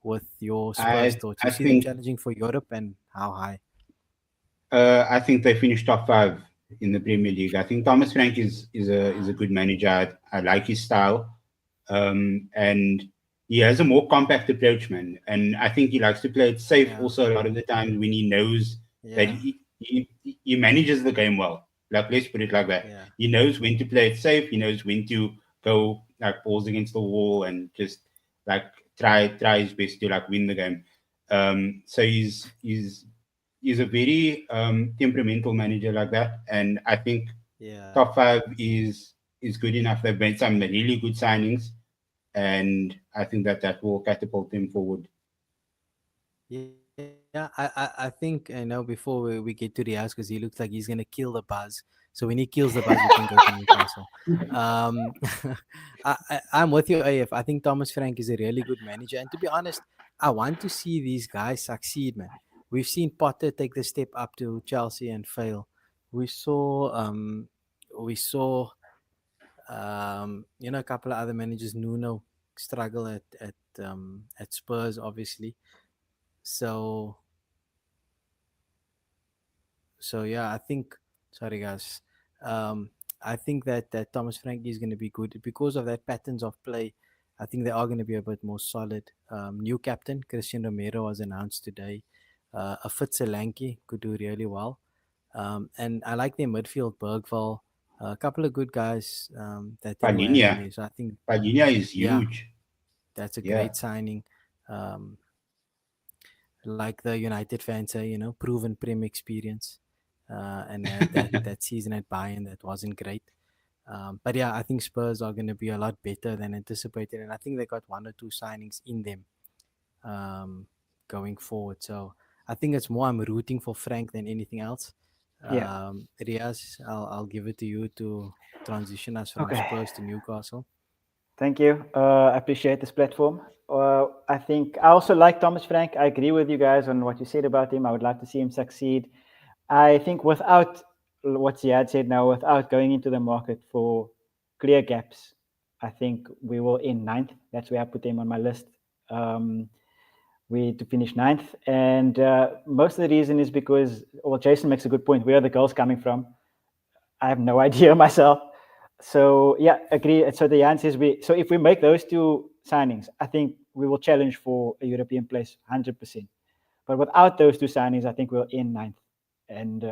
with your Spurs thoughts. You I see them think challenging for Europe, and how high? I think they finished top five in the Premier League. I think Thomas Frank is a good manager. I like his style, and he has a more compact approach, man. And I think he likes to play it safe. Yeah, Also, a lot of the times when he knows that yeah, he manages the game well. Like, let's put it like that. yeah, He knows when to play it safe. He knows when to go like balls against the wall and just like try his best to like win the game. So he's a very temperamental manager like that, and I think yeah. top five is good enough. They've made some really good signings, and I think that will catapult them forward. Yeah, I think before we get to Riaz because he looks like he's gonna kill the buzz. So when he kills the buzz, we can go to Newcastle. Um, I'm with you, AF. I think Thomas Frank is a really good manager, and to be honest, I want to see these guys succeed, man. We've seen Potter take the step up to Chelsea and fail. We saw we saw a couple of other managers, Nuno, struggle at Spurs, obviously. So yeah, I think sorry guys. Um I think that Thomas Frankie is gonna be good because of that patterns of play. I think they are gonna be a bit more solid. New captain Christian Romero was announced today. A fit Solanke could do really well. And I like their midfield, Bergval, a couple of good guys that they will have in Palinia, there. So I think Palinia is yeah, huge. that's a Yeah, great signing. Um, like the United fans say, proven Prem experience, and that season at Bayern that wasn't great. But yeah, I think Spurs are going to be a lot better than anticipated, and I think they got one or two signings in them um, going forward. So I think it's more I'm rooting for Frank than anything else. Yeah. Riaz, I'll give it to you to transition us from Okay. Spurs to Newcastle. Thank you. I appreciate this platform. I think I also like Thomas Frank. I agree with you guys on what you said about him. I would like to see him succeed. I think without what Ziyaad said now, without going into the market for clear gaps, I think we will end ninth. That's where I put him on my list. Um, we to finish ninth, and most of the reason is because, well, Jason makes a good point. Where are the goals coming from? I have no idea myself. So yeah, agree. So the answer is we. So if we make those two signings, I think we will challenge for a European place, 100%. But without those two signings, I think we'll end ninth. And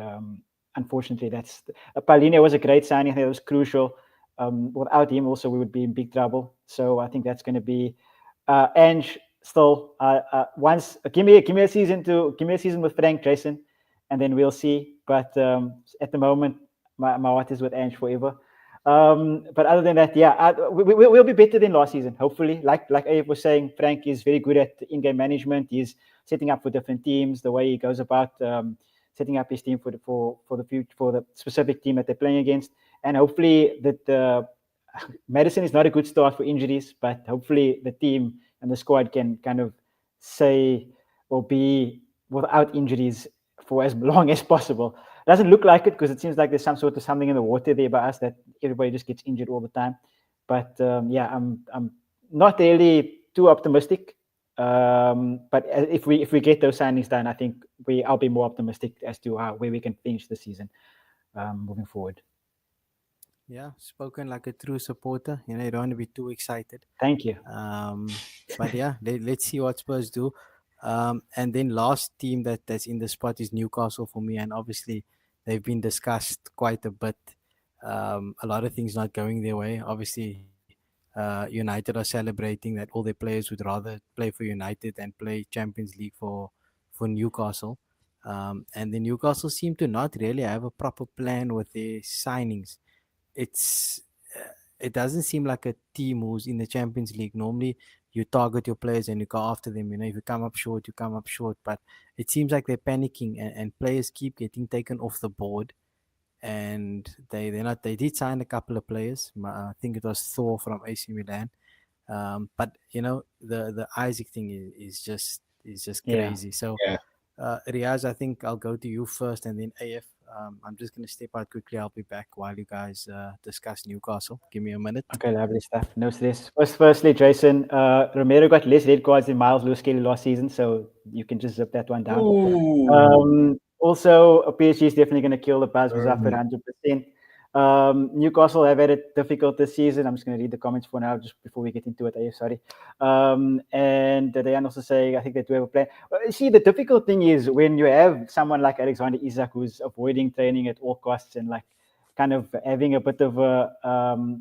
unfortunately, that's Paulinho was a great signing. I think it was crucial. Without him, also we would be in big trouble. So I think that's going to be Ange still. Once give me a season with Frank Jason, and then we'll see. But at the moment, my heart is with Ange forever. But other than that, yeah, we'll be better than last season. Hopefully, like Abe was saying, Frank is very good at in-game management. He's setting up for different teams. The way he goes about setting up his team for the future, for the specific team that they're playing against, and hopefully that Madison is not a good start for injuries, but hopefully the team and the squad can kind of say or be without injuries for as long as possible. Doesn't look like it because it seems like there's some sort of something in the water there by us that everybody just gets injured all the time. But yeah, I'm not really too optimistic. But if we get those signings done, I think I'll be more optimistic as to where we can finish the season moving forward. Yeah, spoken like a true supporter. You don't want to be too excited. Thank you. But yeah, let's see what Spurs do. And then last team that's in the spot is Newcastle for me, and obviously they've been discussed quite a bit. A lot of things not going their way. Obviously, United are celebrating that all their players would rather play for United than play Champions League for Newcastle. And the Newcastle seem to not really have a proper plan with their signings. it's it doesn't seem like a team who's in the Champions League. Normally, you target your players and you go after them. You know, if you come up short, you come up short. But it seems like they're panicking, and players keep getting taken off the board. And they're not. They did sign a couple of players. I think it was Thor from AC Milan. But you know, the Isaac thing is just Yeah. crazy. So, Yeah. Riaz, I think I'll go to you first, and then AF. I'm just gonna step out quickly. I'll be back while you guys discuss Newcastle. Give me a minute. Okay, lovely stuff. No stress. Firstly, Jason, Romero got less red cards than Miles Lewis Kelly last season, so you can just zip that one down. Ooh. Also, PSG is definitely going to kill the buzz was after Um, 100%. Newcastle have had it difficult this season. I'm just going to read the comments for now, just before we get into it. Sorry. And they also say, I think they do have a plan. See, the difficult thing is when you have someone like Alexander Isak who's avoiding training at all costs and like kind of having a bit of a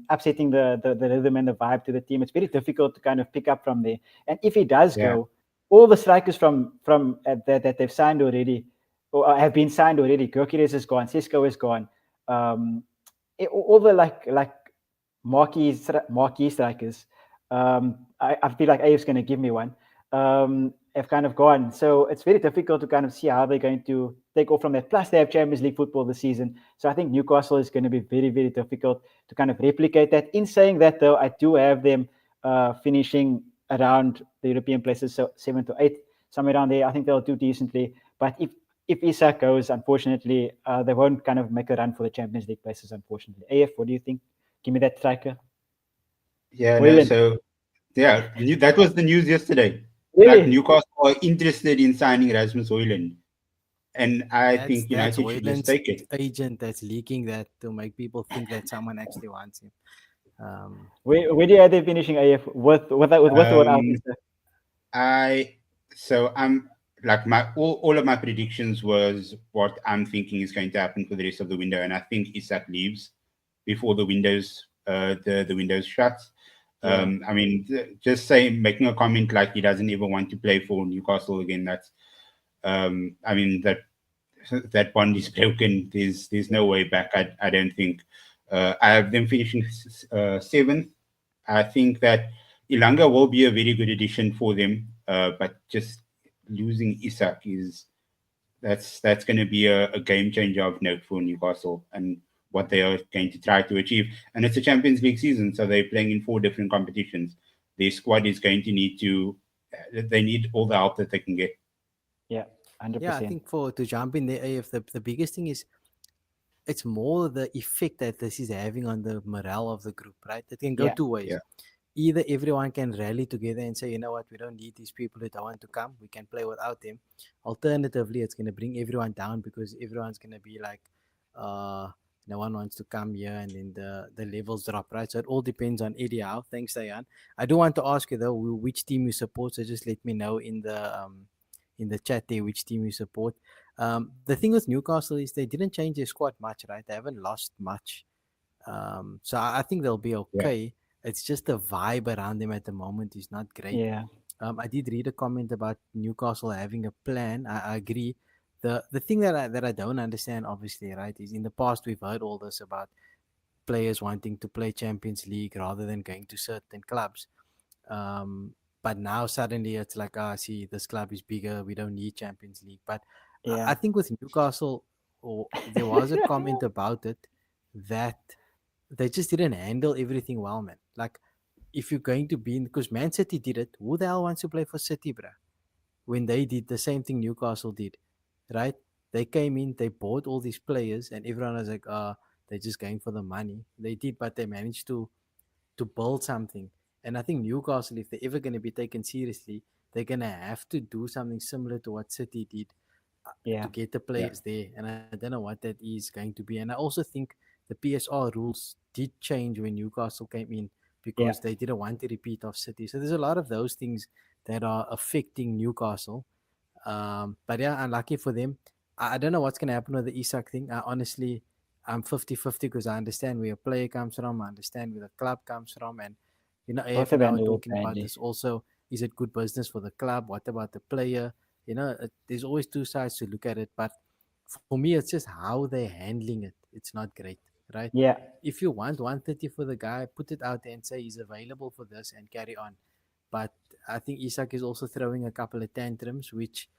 upsetting the rhythm and the vibe to the team. It's very difficult to kind of pick up from there. And if he does yeah. go, all the strikers from that they've signed already or have been signed already. Gyökeres is gone. Cisco is gone. All the like marquee strikers. I feel like AF's going to give me one. Have kind of gone. So it's very difficult to kind of see how they're going to take off from that. Plus, they have Champions League football this season. So I think Newcastle is going to be very, very difficult to kind of replicate that. In saying that, though, I do have them finishing around the European places, so 7 to 8, somewhere around there. I think they'll do decently. But if Isak goes, unfortunately, they won't kind of make a run for the Champions League places, unfortunately. AF, what do you think? Give me that striker. Yeah. No. Hoyland. So yeah, that was the news yesterday. Like Really? Newcastle are interested in signing Rasmus Højlund, and I That's think that's United should just Hoyland's take it. agent that's leaking that to make people think that someone actually wants him. Where do you have them finishing AF with or without Um, Isak? I so I'm like my all of my predictions was what I'm thinking is going to happen for the rest of the window, and I think Isak leaves before the windows shuts. Yeah. I mean, just saying, making a comment like he doesn't ever want to play for Newcastle again. That's, I mean, that bond is broken. There's no way back. I don't think. I have them finishing seventh. I think that Ilanga will be a very good addition for them. But just losing Isak is that's going to be a game changer of note for Newcastle and what they are going to try to achieve. And it's a Champions League season, so they're playing in 4 different competitions. Their squad is going to need to. They need all the help that they can get. Yeah. Yeah, I 100%. think for to jump in there, AF, the biggest thing is it's more the effect that this is having on the morale of the group, right? It can go Yeah. two ways. Yeah. Either everyone can rally together and say, you know what, we don't need these people that don't want to come. We can play without them. Alternatively, it's going to bring everyone down because everyone's going to be like, uh, no one wants to come here, and then the levels drop, right? So it all depends on Eddie Howe. Thanks, Diane. I do want to ask you though, which team you support. So just let me know in the chat there which team you support. The thing with Newcastle is they didn't change their squad much, right? They haven't lost much. So I think they'll be Yeah. okay. It's just the vibe around them at the moment is not great. Yeah. I did read a comment about Newcastle having a plan. I agree. The thing that I don't understand, obviously, right, is in the past we've heard all this about players wanting to play Champions League rather than going to certain clubs. But now suddenly it's like, see, this club is bigger. We don't need Champions League. But I Yeah. think with Newcastle, there was a comment about it that they just didn't handle everything well, man. Like, if you're going to be in, because Man City did it, who the hell wants to play for City, bruh? When they did the same thing Newcastle did, right? They came in, they bought all these players, and everyone was like, they're just going for the money. They did, but they managed to build something. And I think Newcastle, if they're ever going to be taken seriously, they're going to have to do something similar to what City did to Yeah. get the Yeah. players there. And I don't know what that is going to be. And I also think the PSR rules did change when Newcastle came in Yeah. because they didn't want to repeat of City. So there's a lot of those things that are affecting Newcastle. But yeah, unlucky for them. I don't know what's going to happen with the Isak thing. Honestly, I'm 50-50 because I understand where a player comes from. I understand where the club comes from. And, you know, Both AF of and I them were do talking about apparently. this also. Is it good business for the club? What about the player? You know, there's always two sides to look at it. But for me, it's just how they're handling it. It's not great, right? Yeah. If you want 130 for the guy, put it out there and say he's available for this and carry on. But I think Isak is also throwing a couple of tantrums, which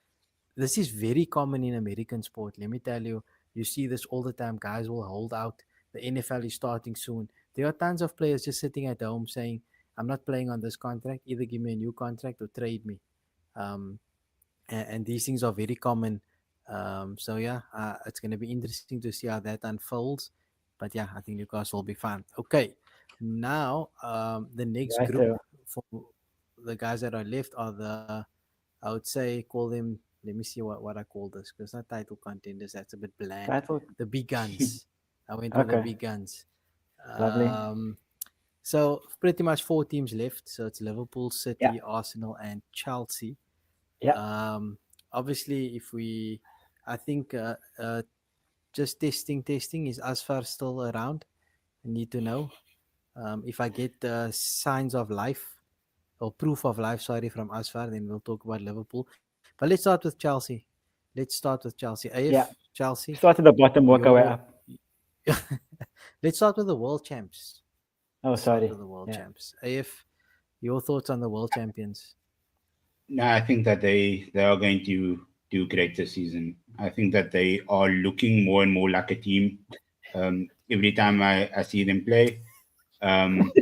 this is very common in American sport. Let me tell you, you see this all the time. Guys will hold out. The NFL is starting soon. There are tons of players just sitting at home saying, I'm not playing on this contract. Either give me a new contract or trade me. Um, and these things are very common. So yeah, it's going to be interesting to see how that unfolds. But yeah, I think Newcastle will be fine. Okay, now the next Right. group for the guys that are left are I would say call them. Let me see what I call this because not title contenders. That's a bit bland. Title. The big guns. I went with the Okay. big guns. Lovely. So pretty much four teams left. So it's Liverpool, Yeah. City, Arsenal, and Chelsea. Yeah. Obviously, I think just testing, is Asfar still around? I need to know. If I get signs of life or proof of life, sorry, from Asfar, then we'll talk about Liverpool. But let's start with Chelsea. Let's start with Chelsea. AF, Yeah. Chelsea, Start at the bottom, work our way your. up. Let's start with the world champs. Oh, Let's start sorry. with the world Yeah. champs. AF, your thoughts on the world champions? No, I think that they are going to do great this season. I think that they are looking more and more like a team. Every time I see them play. Um,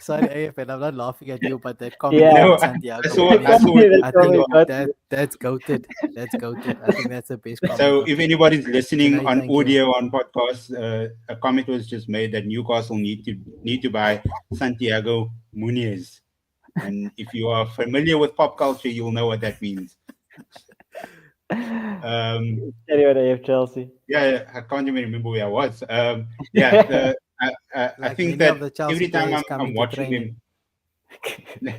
Sorry, AFN, I'm not laughing at you, but that comment Yeah. no, about Santiago I Muniz, saw it. I That's how think we got that's goated. That's goated. I think that's the best comment So of if the year. anybody's listening Janai, on thank you. audio on podcast, a comment was just made that Newcastle need to buy Santiago Muniz. And if you are familiar with pop culture, you'll know what that means. Anyway, they have Chelsea. Yeah, I can't even remember where I was. Yeah, I Like think many of that the Chelsea every time players I'm coming to watching training. them,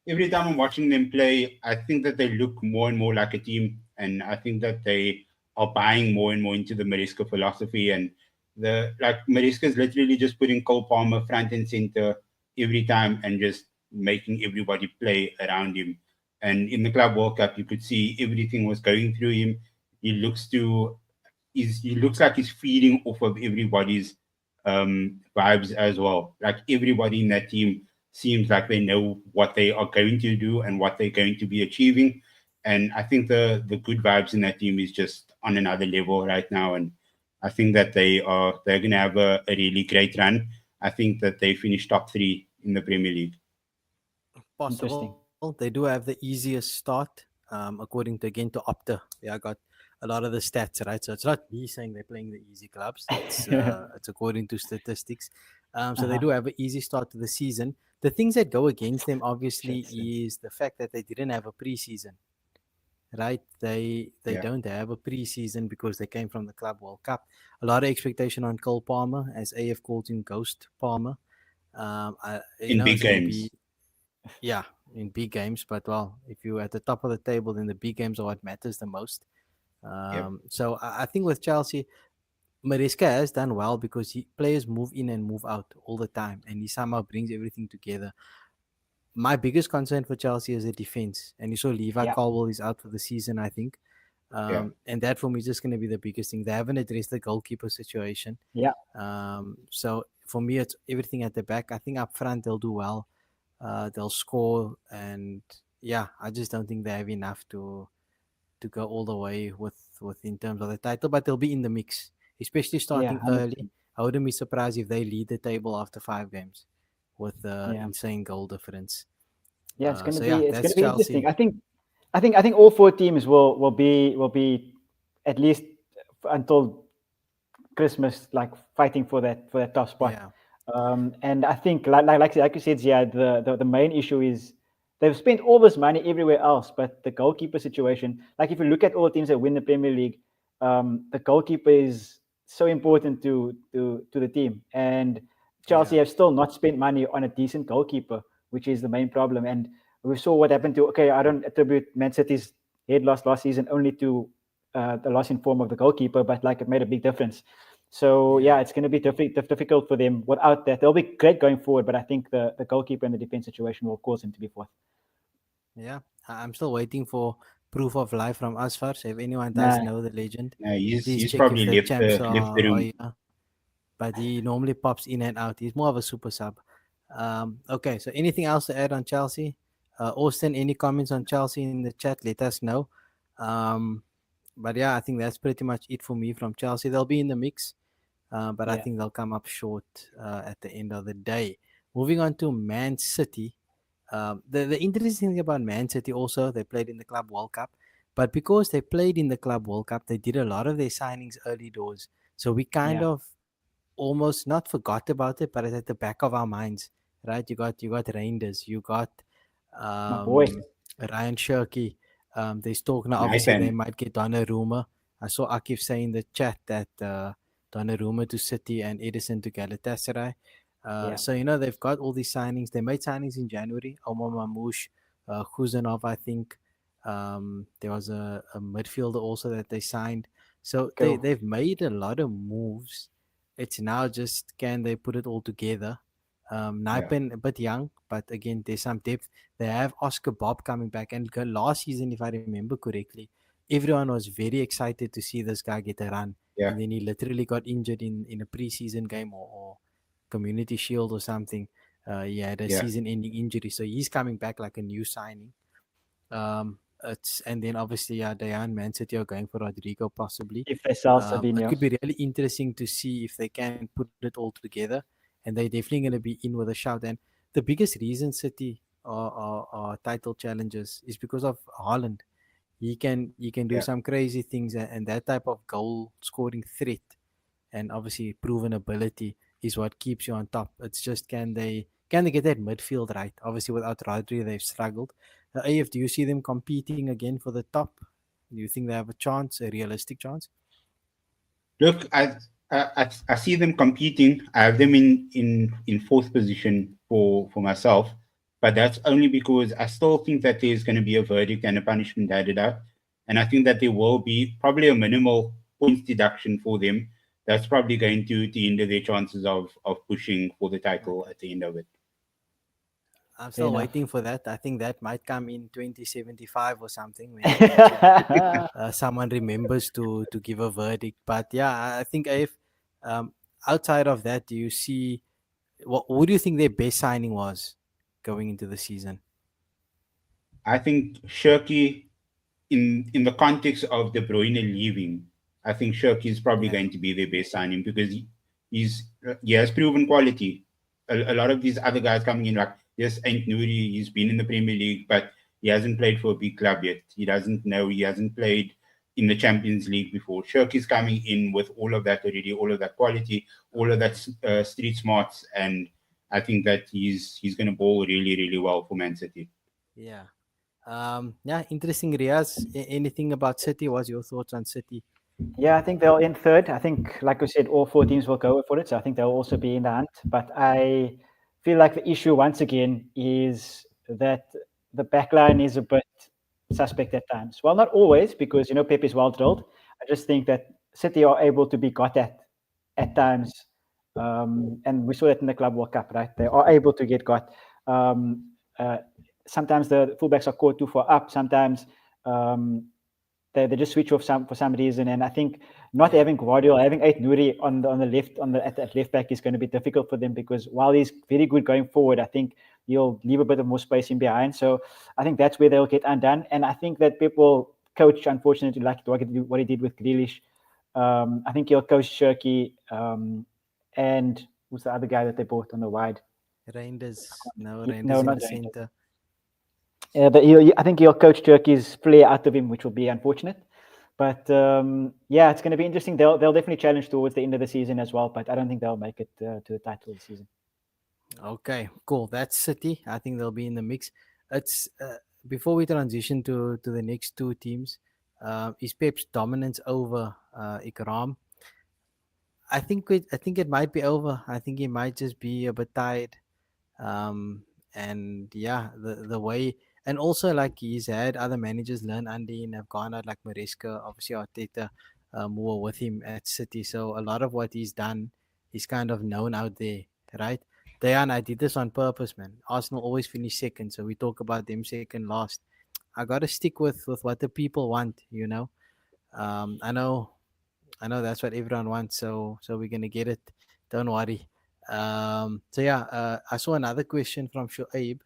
every time I'm watching them play, I think that they look more and more like a team, and I think that they are buying more and more into the Maresca philosophy. And the like Maresca is literally just putting Cole Palmer front and center every time, and just making everybody play around him. And in the Club World Cup, you could see everything was going through him. He looks to he looks like he's feeding off of everybody's vibes as well. Like everybody in that team seems like they know what they are going to do and what they're going to be achieving. And I think the good vibes in that team is just on another level right now. And I think that they're gonna have a really great run. I think that they finished top three in the Premier League. Interesting. Possible. They do have the easiest start, according to again to Opta. Yeah, I got a lot of the stats right. So it's not me saying they're playing the easy clubs. It's according to statistics. So they Uh-huh. do have an easy start to the season. The things that go against them, obviously, Chelsea. is the fact that they didn't have a preseason. Right? They Yeah. don't have a preseason because they came from the Club World Cup. A lot of expectation on Cole Palmer, as AF called him, Ghost Palmer. In big It's going to be games. yeah, in big games. But well, if you're at the top of the table, then the big games are what matters the most. Yep. So I think with Chelsea, Maresca has done well because players move in and move out all the time, and he somehow brings everything together. My biggest concern for Chelsea is the defense, and you saw Levi Yeah. Colwill is out for the season, I think. Yeah. And that for me is just going to be the biggest thing. They haven't addressed the goalkeeper situation. Yeah. So for me, it's everything at the back. I think up front they'll do well. They'll score, and yeah, I just don't think they have enough to go all the way with in terms of the title, but they'll be in the mix, especially Yeah. starting early. 100%. I wouldn't be surprised if they lead the table after 5 games with Yeah. insane goal difference. Yeah. So yeah, It's that's gonna be interesting. Chelsea. I think all four teams will be at least until Christmas, like fighting for that top spot. Yeah, And I think, like you said, Ziad, the main issue is they've spent all this money everywhere else, but the goalkeeper situation. Like if you look at all the teams that win the Premier League, the goalkeeper is so important to the team. And Chelsea yeah, have still not spent money on a decent goalkeeper, which is the main problem. And we saw what happened to. Okay, I don't attribute Man City's head loss last season only to the loss in form of the goalkeeper, but like it made a big difference. So yeah, yeah, it's going to be difficult for them without that. They'll be great going forward, but I think the goalkeeper and the defense situation will cause them to be fourth. yeah. I'm still waiting for proof of life from Asfar. So if anyone does Nah, know the legend, please He's check if probably the champs left the are room. yeah. but he normally pops in and out. He's more of a super sub. Okay, so anything else to add on Chelsea? Austin, any comments on Chelsea in the chat? Let us know. Um, but yeah, I think that's pretty much it for me from Chelsea. They'll be in the mix, but I Yeah. think they'll come up short at the end of the day. Moving on to Man City. The interesting thing about Man City also, they played in the Club World Cup, but because they played in the Club World Cup, they did a lot of their signings early doors. So we kind Yeah. of almost not forgot about it, but it's at the back of our minds, right? You got Reinders, you got My boy. um, Ryan Shirky. There's talk now. Obviously, they Nathan. might get Donnarumma. I saw Akif say in the chat that Donnarumma to City and Edison to Galatasaray. Yeah. So they've got all these signings. They made signings in January. Omar Mamouche, Khuzanov, I think. There was a midfielder also that they signed. So they Go. they've made a lot of moves. It's now just can they put it all together? Yeah, Naipen a bit young, but again there's some depth. They have Oscar Bob coming back, and last season, if I remember correctly, everyone was very excited to see this guy get a run, yeah, and then he literally got injured in a preseason game or Community Shield or something. He had a yeah, season-ending injury, so he's coming back like a new signing. And then obviously, yeah, Diane Man City are going for Rodrigo possibly. If they sell It Sabinho. could be really interesting to see if they can put it all together, and they're definitely going to be in with a shout. And the biggest reason City are title challengers is because of Haaland. He can do yeah. some crazy things, and that type of goal scoring threat and obviously proven ability is what keeps you on top. It's just can they get that midfield right? Obviously, without Rodri, they've struggled. AF, do you see them competing again for the top? Do you think they have a chance, a realistic chance? Look, I see them competing. I have them in fourth position for myself, but that's only because I still think that there's going to be a verdict and a punishment added out, and I think that there will be probably a minimal points deduction for them. That's probably going to hinder their chances of pushing for the title Okay. at the end of it. I'm Fair still enough. waiting for that. I think that might come in 2075 or something when eventually someone remembers to give a verdict. But yeah, I think if um, outside of that, do you see what do you think their best signing was going into the season? I think Shirky, in the context of De Bruyne leaving, I think Shirky is probably Yeah. going to be their best signing because he has proven quality. A lot of these other guys coming in, like yes, Ain't Nuri, he's been in the Premier League, but he hasn't played for a big club yet. He doesn't know. He hasn't played in the Champions League before. Shirky's coming in with all of that already, all of that quality, all of that Okay. street smarts, and I think that he's going to ball really, really well for Man City. Yeah. Yeah, interesting, Riaz. Anything about City? What's your thoughts on City? Yeah, I think they'll end third. I think, like we said, all four teams will go for it. So I think they'll also be in the hunt. But I feel like the issue once again is that the back line is a bit suspect at times. Well, not always, because Pep is well drilled. I just think that City are able to be got at times, and we saw that in the Club World Cup, right? They are able to get got. Um, uh, Sometimes the fullbacks are caught too far up. Sometimes. Um, they just switch off for some reason. And I think not Yeah. having Guardiola, having eight Nuri on the left at left back is going to be difficult for them because while he's very good going forward, I think he'll leave a bit of more space in behind. So I think that's where they'll get undone. And I think that people coach, unfortunately, like what he did with Grealish. I think he'll coach Shirky and who's the other guy that they bought on the wide? Reinders. No, No, Reinders in not the Rangers. center. But I think he'll coach Turkey's flair out of him, which will be unfortunate. But yeah, it's going to be interesting. They'll definitely challenge towards the end of the season as well. But I don't think they'll make it to the title of the season. Okay, cool. That's City. I think they'll be in the mix. It's before we transition to the next two teams. Is Pep's dominance over Ikram? I think it might be over. I think he might just be a bit tired. Um, and yeah, the way and also like he's had other managers learn under him have gone out like Mariska, obviously Arteta, who were with him at City. So a lot of what he's done is kind of known out there, right? Dayan, I did this on purpose, man. Arsenal always finish second, so we talk about them second last. I gotta stick with what the people want. I know that's what everyone wants, so we're gonna get it. Don't worry. So yeah, I saw another question from Shoaib.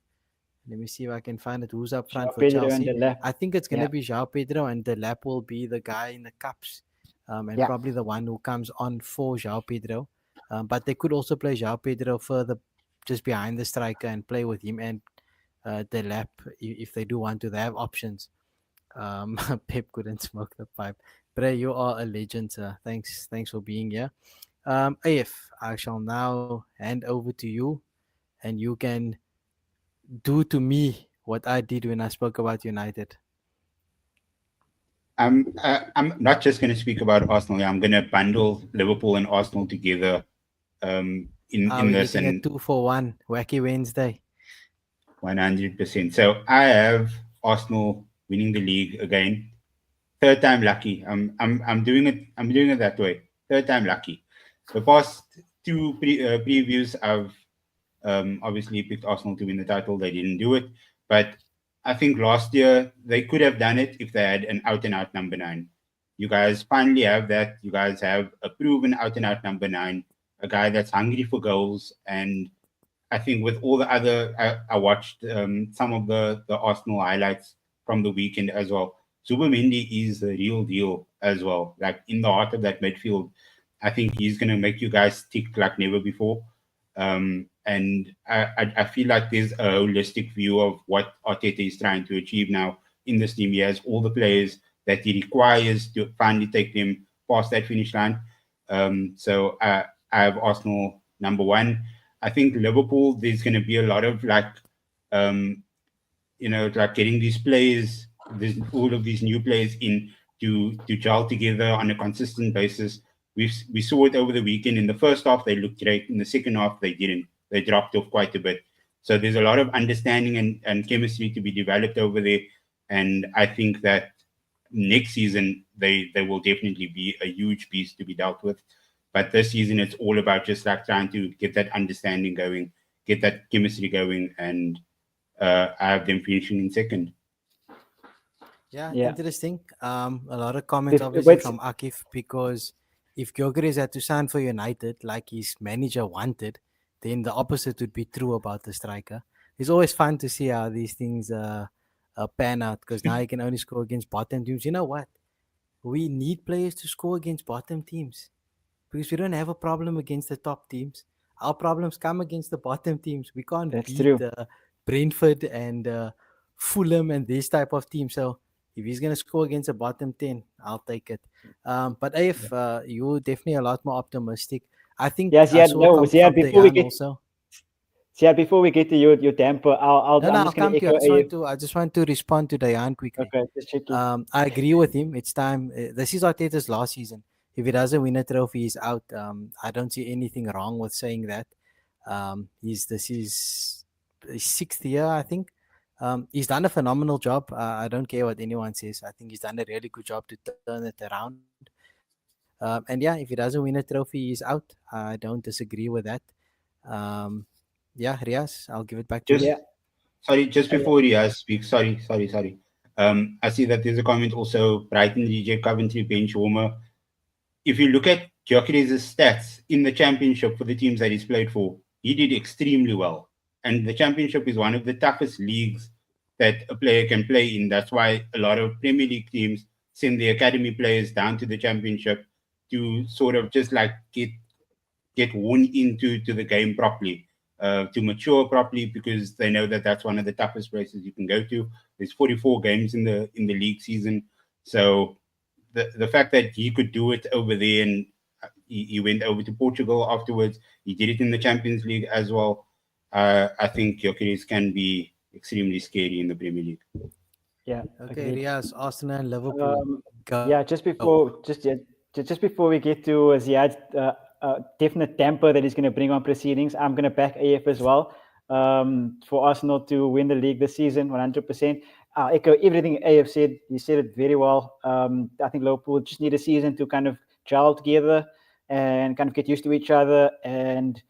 Let me see if I can find it. Who's up front João for Pedro and Chelsea? the left. I think it's going to Yeah. be João Pedro, and the lap will be the guy in the cups, and Yeah. probably the one who comes on for João Pedro. But they could also play João Pedro further, just behind the striker, and play with him and the lap if they do want to. They have options. Pep couldn't smoke the pipe. Bre, you are a legend, sir. Thanks for being here. AF, I shall now hand over to you, and you can do to me what I did when I spoke about United. I'm not just going to speak about Arsenal. I'm going to bundle Liverpool and Arsenal together in We're this, getting a and 2-for-1 wacky Wednesday. 100%. So I have Arsenal winning the league again. Third time lucky. I'm doing it. I'm doing it that way. Third time lucky. The past two previews, I've obviously picked Arsenal to win the title. They didn't do it, but I think last year they could have done it if they had an out-and-out number 9. You guys finally have that. You guys have a proven out-and-out number 9, a guy that's hungry for goals. And I think with all the other, I watched some of the Arsenal highlights from the weekend as well. Zubimendi is the real deal as well. Like in the heart of that midfield, I think he's going to make you guys tick like never before. And I feel like there's a holistic view of what Arteta is trying to achieve now in this team. He has all the players that he requires to finally take them past that finish line. So I have Arsenal number 1. I think Liverpool, there's going to be a lot of like, like getting these players, all of these new players in to gel together on a consistent basis. We saw it over the weekend. In the first half, they looked great. In the second half, they didn't. They dropped off quite a bit. So there's a lot of understanding and chemistry to be developed over there. And I think that next season, they will definitely be a huge piece to be dealt with. But this season, it's all about just like trying to get that understanding going, get that chemistry going, and I have them finishing in second. Yeah, Yeah. interesting. A lot of comments If- obviously wait. from Akif, because if Gyökeres had to sign for United like his manager wanted, then the opposite would be true about the striker. It's always fun to see how these things pan out, because now he can only score against bottom teams. You know what? We need players to score against bottom teams, because we don't have a problem against the top teams. Our problems come against the bottom teams. We can't That's beat true. Brentford and Fulham and this type of team. So if he's going to score against the bottom 10, I'll take it. But if you're definitely a lot more optimistic, I think Yes, I yeah, saw a no, comment yeah, from before we Dejan get also. yeah, before we get to your damper, No, I'm I'll just gonna come to you. echo AF. I just want to respond to Dejan quickly. Okay, just checking. I agree with him. It's time. This is Arteta's last season. If he doesn't win a trophy, he's out. I don't see anything wrong with saying that. This is his 6th year, I think. He's done a phenomenal job. I don't care what anyone says. I think he's done a really good job to turn it around. And yeah, if he doesn't win a trophy, he's out. I don't disagree with that. Yeah, Riaz, I'll give it back to you. Just Yeah. sorry, just before Riaz speaks, sorry. I see that there's a comment also. Brighton reject Coventry bench warmer. If you look at Gyökeres' stats in the championship for the teams that he's played for, he did extremely well. And the championship is one of the toughest leagues that a player can play in. That's why a lot of Premier League teams send the academy players down to the championship to sort of just like get worn into the game properly, to mature properly, because they know that that's one of the toughest places you can go to. There's 44 games in the league season, so the fact that he could do it over there, and he went over to Portugal afterwards. He did it in the Champions League as well. I think Gyökeres can be extremely scary in the Premier League. Yeah. Okay, Agreed. Riaz, Arsenal and Liverpool. Go. Yeah, just before we get to Ziyaad's definite temper that he's going to bring on proceedings, I'm going to back AF as well for Arsenal to win the league this season, 100%. I echo everything AF said. He said it very well. I think Liverpool just need a season to kind of gel together and kind of get used to each other. And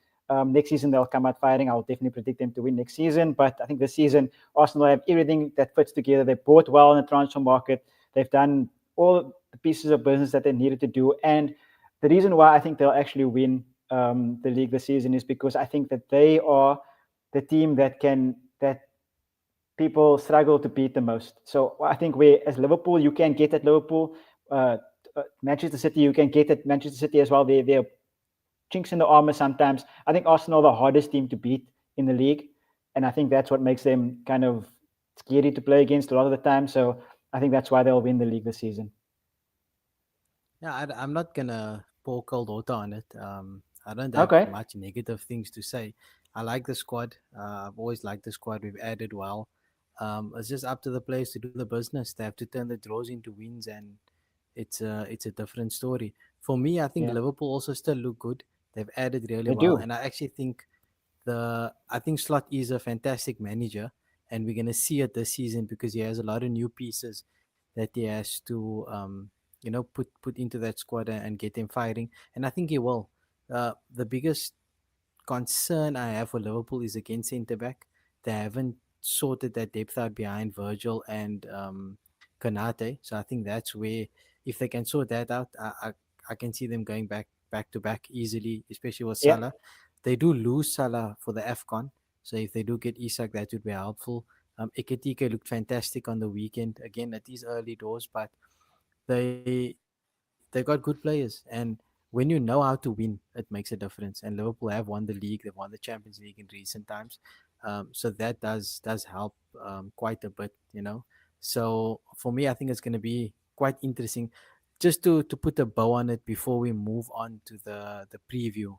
next season they'll come out fighting. I'll definitely predict them to win next season. But I think this season Arsenal have everything that fits together. They bought well in the transfer market. They've done all the pieces of business that they needed to do. And the reason why I think they'll actually win the league this season is because I think that they are the team that people struggle to beat the most. So I think we, as Liverpool, you can get at Liverpool. Manchester City, you can get at Manchester City as well. They're chinks in the armor sometimes. I think Arsenal are the hardest team to beat in the league, and I think that's what makes them kind of scary to play against a lot of the time. So I think that's why they'll win the league this season. Yeah, I'm not gonna pour cold water on it. I don't have Okay. much negative things to say. I like the squad. I've always liked the squad. We've added well. It's just up to the players to do the business. They have to turn the draws into wins, and it's a different story. For me, I think Yeah, Liverpool also still look good. They've added really they well, do. and I actually think I think Slot is a fantastic manager, and we're gonna see it this season because he has a lot of new pieces that he has to put into that squad and get them firing, and I think he will. The biggest concern I have for Liverpool is against centre back. They haven't sorted that depth out behind Virgil and Konate. So I think that's where, if they can sort that out, I can see them going back to back easily, especially with Yeah, Salah. They do lose Salah for the AFCON. So if they do get Isak, that would be helpful. Ekitike looked fantastic on the weekend. Again, at these early doors, but they got good players, and when you know how to win, it makes a difference. And Liverpool have won the league, they've won the Champions League in recent times, so that does help quite a bit, you know. So for me, I think it's going to be quite interesting. Just to put a bow on it before we move on to the preview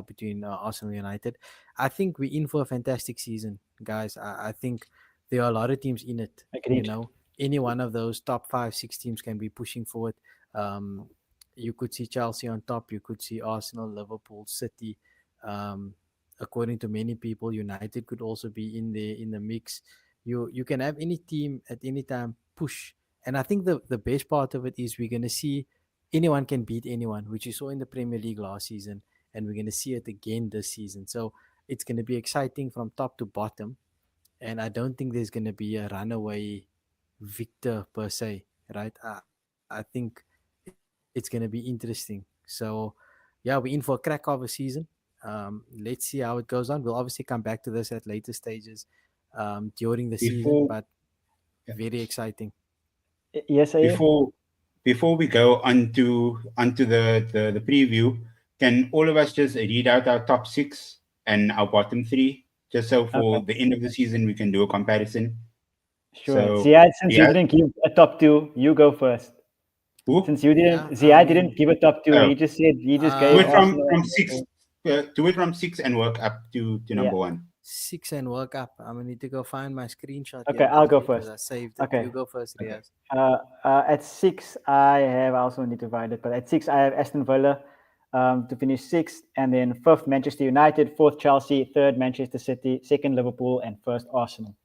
between Arsenal and United, I think we're in for a fantastic season, guys. I think there are a lot of teams in it. You agreed. know, any one of those top 5, 6 teams can be pushing forward. Um, you could see Chelsea on top. You could see Arsenal, Liverpool, City. Um, According to many people, United could also be in the mix. You can have any team at any time push, and I think the best part of it is we're gonna see anyone can beat anyone, which you saw in the Premier League last season, and we're gonna see it again this season. So it's gonna be exciting from top to bottom, and I don't think there's gonna be a runaway victor per se, right? I think it's going to be interesting. So, yeah, we're in for a crack of a season. Let's see how it goes on. We'll obviously come back to this at later stages during the season, Before but very exciting. Yes, I am. before before we go onto the preview, can all of us just read out our top six and our bottom three, just so Okay, for the end of the season we can do a comparison. sure. So, Ziad, since you yeah, didn't give a top two, you go first. who? Since you didn't, Yeah, I Ziad didn't mean, give a top two. Oh, He just do gave it um, Arsenal from and six. Liverpool. Do it from six and work up to Yeah. number one. 6 and work up. I'm gonna need to go find my screenshot Okay, here I'll go quickly because first. I saved it. Okay. You go first, Okay. Riaz. At six, I also need to find it, but at six, I have Aston Villa to finish sixth, and then fifth, Manchester United, fourth, Chelsea, third, Manchester City, second, Liverpool, and first, Arsenal.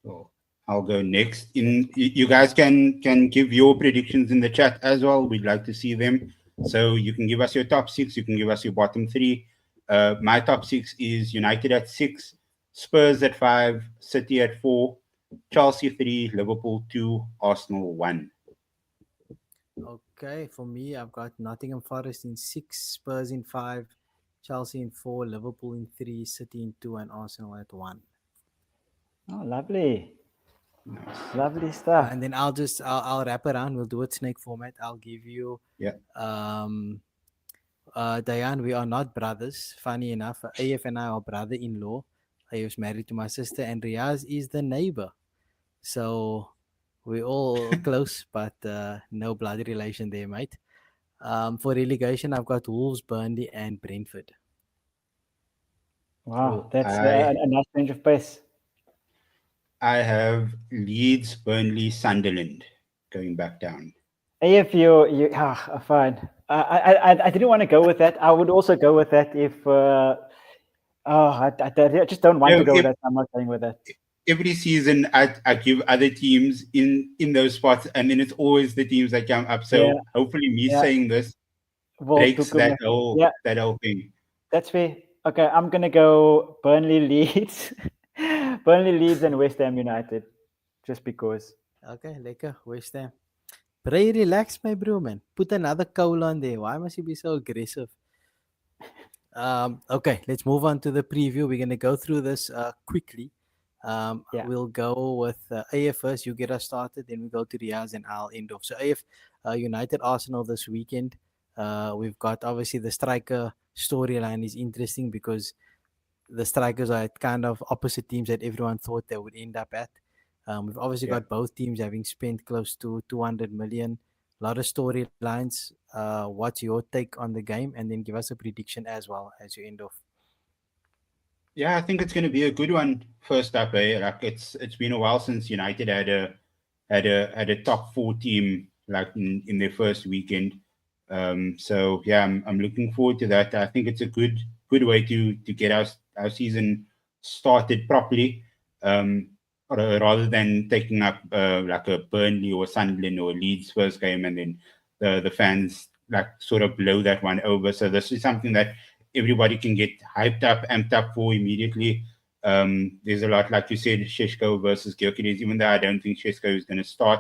So I'll go next. You guys can give your predictions in the chat as well. We'd like to see them. So you can give us your top six. You can give us your bottom three. My top six is United at six, Spurs at five, City at four, Chelsea three, Liverpool two, Arsenal one. Okay, for me, I've got Nottingham Forest in 6, Spurs in 5, Chelsea in 4, Liverpool in 3, City in 2, and Arsenal at 1. Oh, lovely. Nice. Lovely stuff. And then I'll wrap around. We'll do it snake format. I'll give you Yeah. um Diane. We are not brothers. Funny enough, AF and I are brother-in-law. I was married to my sister, and Riaz is the neighbor. So we're all close, but no blood relation there, mate. For relegation, I've got Wolves, Burnley, and Brentford. Wow, So that's a nice range of pace. I have Leeds, Burnley, Sunderland going back down. If fine. I didn't want to go with that. I would also go with that if. I just don't want No, to go with that. I'm not going with that. every season I give other teams in those spots, and then it's always the teams that come up. Yeah, So hopefully, me yeah. saying this Well, breaks Tukuma. Yeah, that whole thing. that's fair. Okay, I'm gonna go Burnley, Leeds, Burnley, Leeds, and West Ham United, just because. Okay, lekker. West Ham. Pray relax, my bro, man. Put another cowl on there. Why must you be so aggressive? Okay, let's move on to the preview. We're going to go through this quickly. Yeah. We'll go with AF first. You get us started, then we go to Riaz and I'll end off. So AF, United Arsenal this weekend. We've got obviously the striker storyline is interesting because the strikers are at kind of opposite teams that everyone thought they would end up at. We've obviously Yeah. got both teams having spent close to 200 million. A lot of storylines. What's your take on the game? And then give us a prediction as well as you end off. Yeah, I think it's going to be a good one. First up, like it's been a while since United had a top four team like in their first weekend. So yeah, I'm looking forward to that. I think it's a good way to get our season started properly. Um, Rather than taking up like a Burnley or Sunderland or Leeds first game and then the fans like sort of blow that one over. So this is something that everybody can get hyped up, amped up for immediately. There's a lot, like you said, Sheshko versus Gyökeres, even though I don't think Sheshko is going to start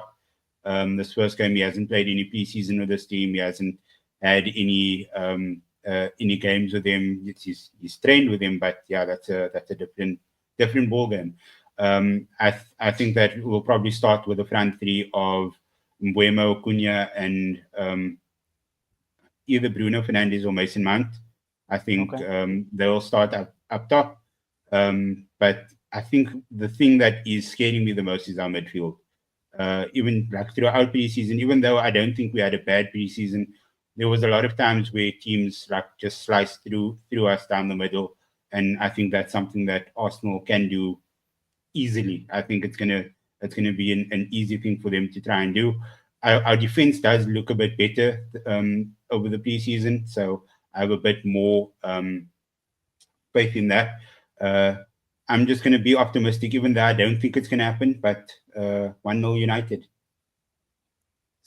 this first game. He hasn't played any preseason with this team. He hasn't had any games with him. He's trained with him, but yeah, that's a different ball game. I think that we'll probably start with the front three of Mbuemo, Cunha, and either Bruno Fernandes or Mason Mount. I think Okay. they'll start up top. But I think the thing that is scaring me the most is our midfield. Even like throughout preseason, even though I don't think we had a bad preseason, there was a lot of times where teams like just sliced through us down the middle, and I think that's something that Arsenal can do easily. I think it's gonna be an easy thing for them to try and do. Our defense does look a bit better over the preseason, so I have a bit more faith in that. Uh, I'm just going to be optimistic, even though I don't think it's going to happen. But 1-0 United.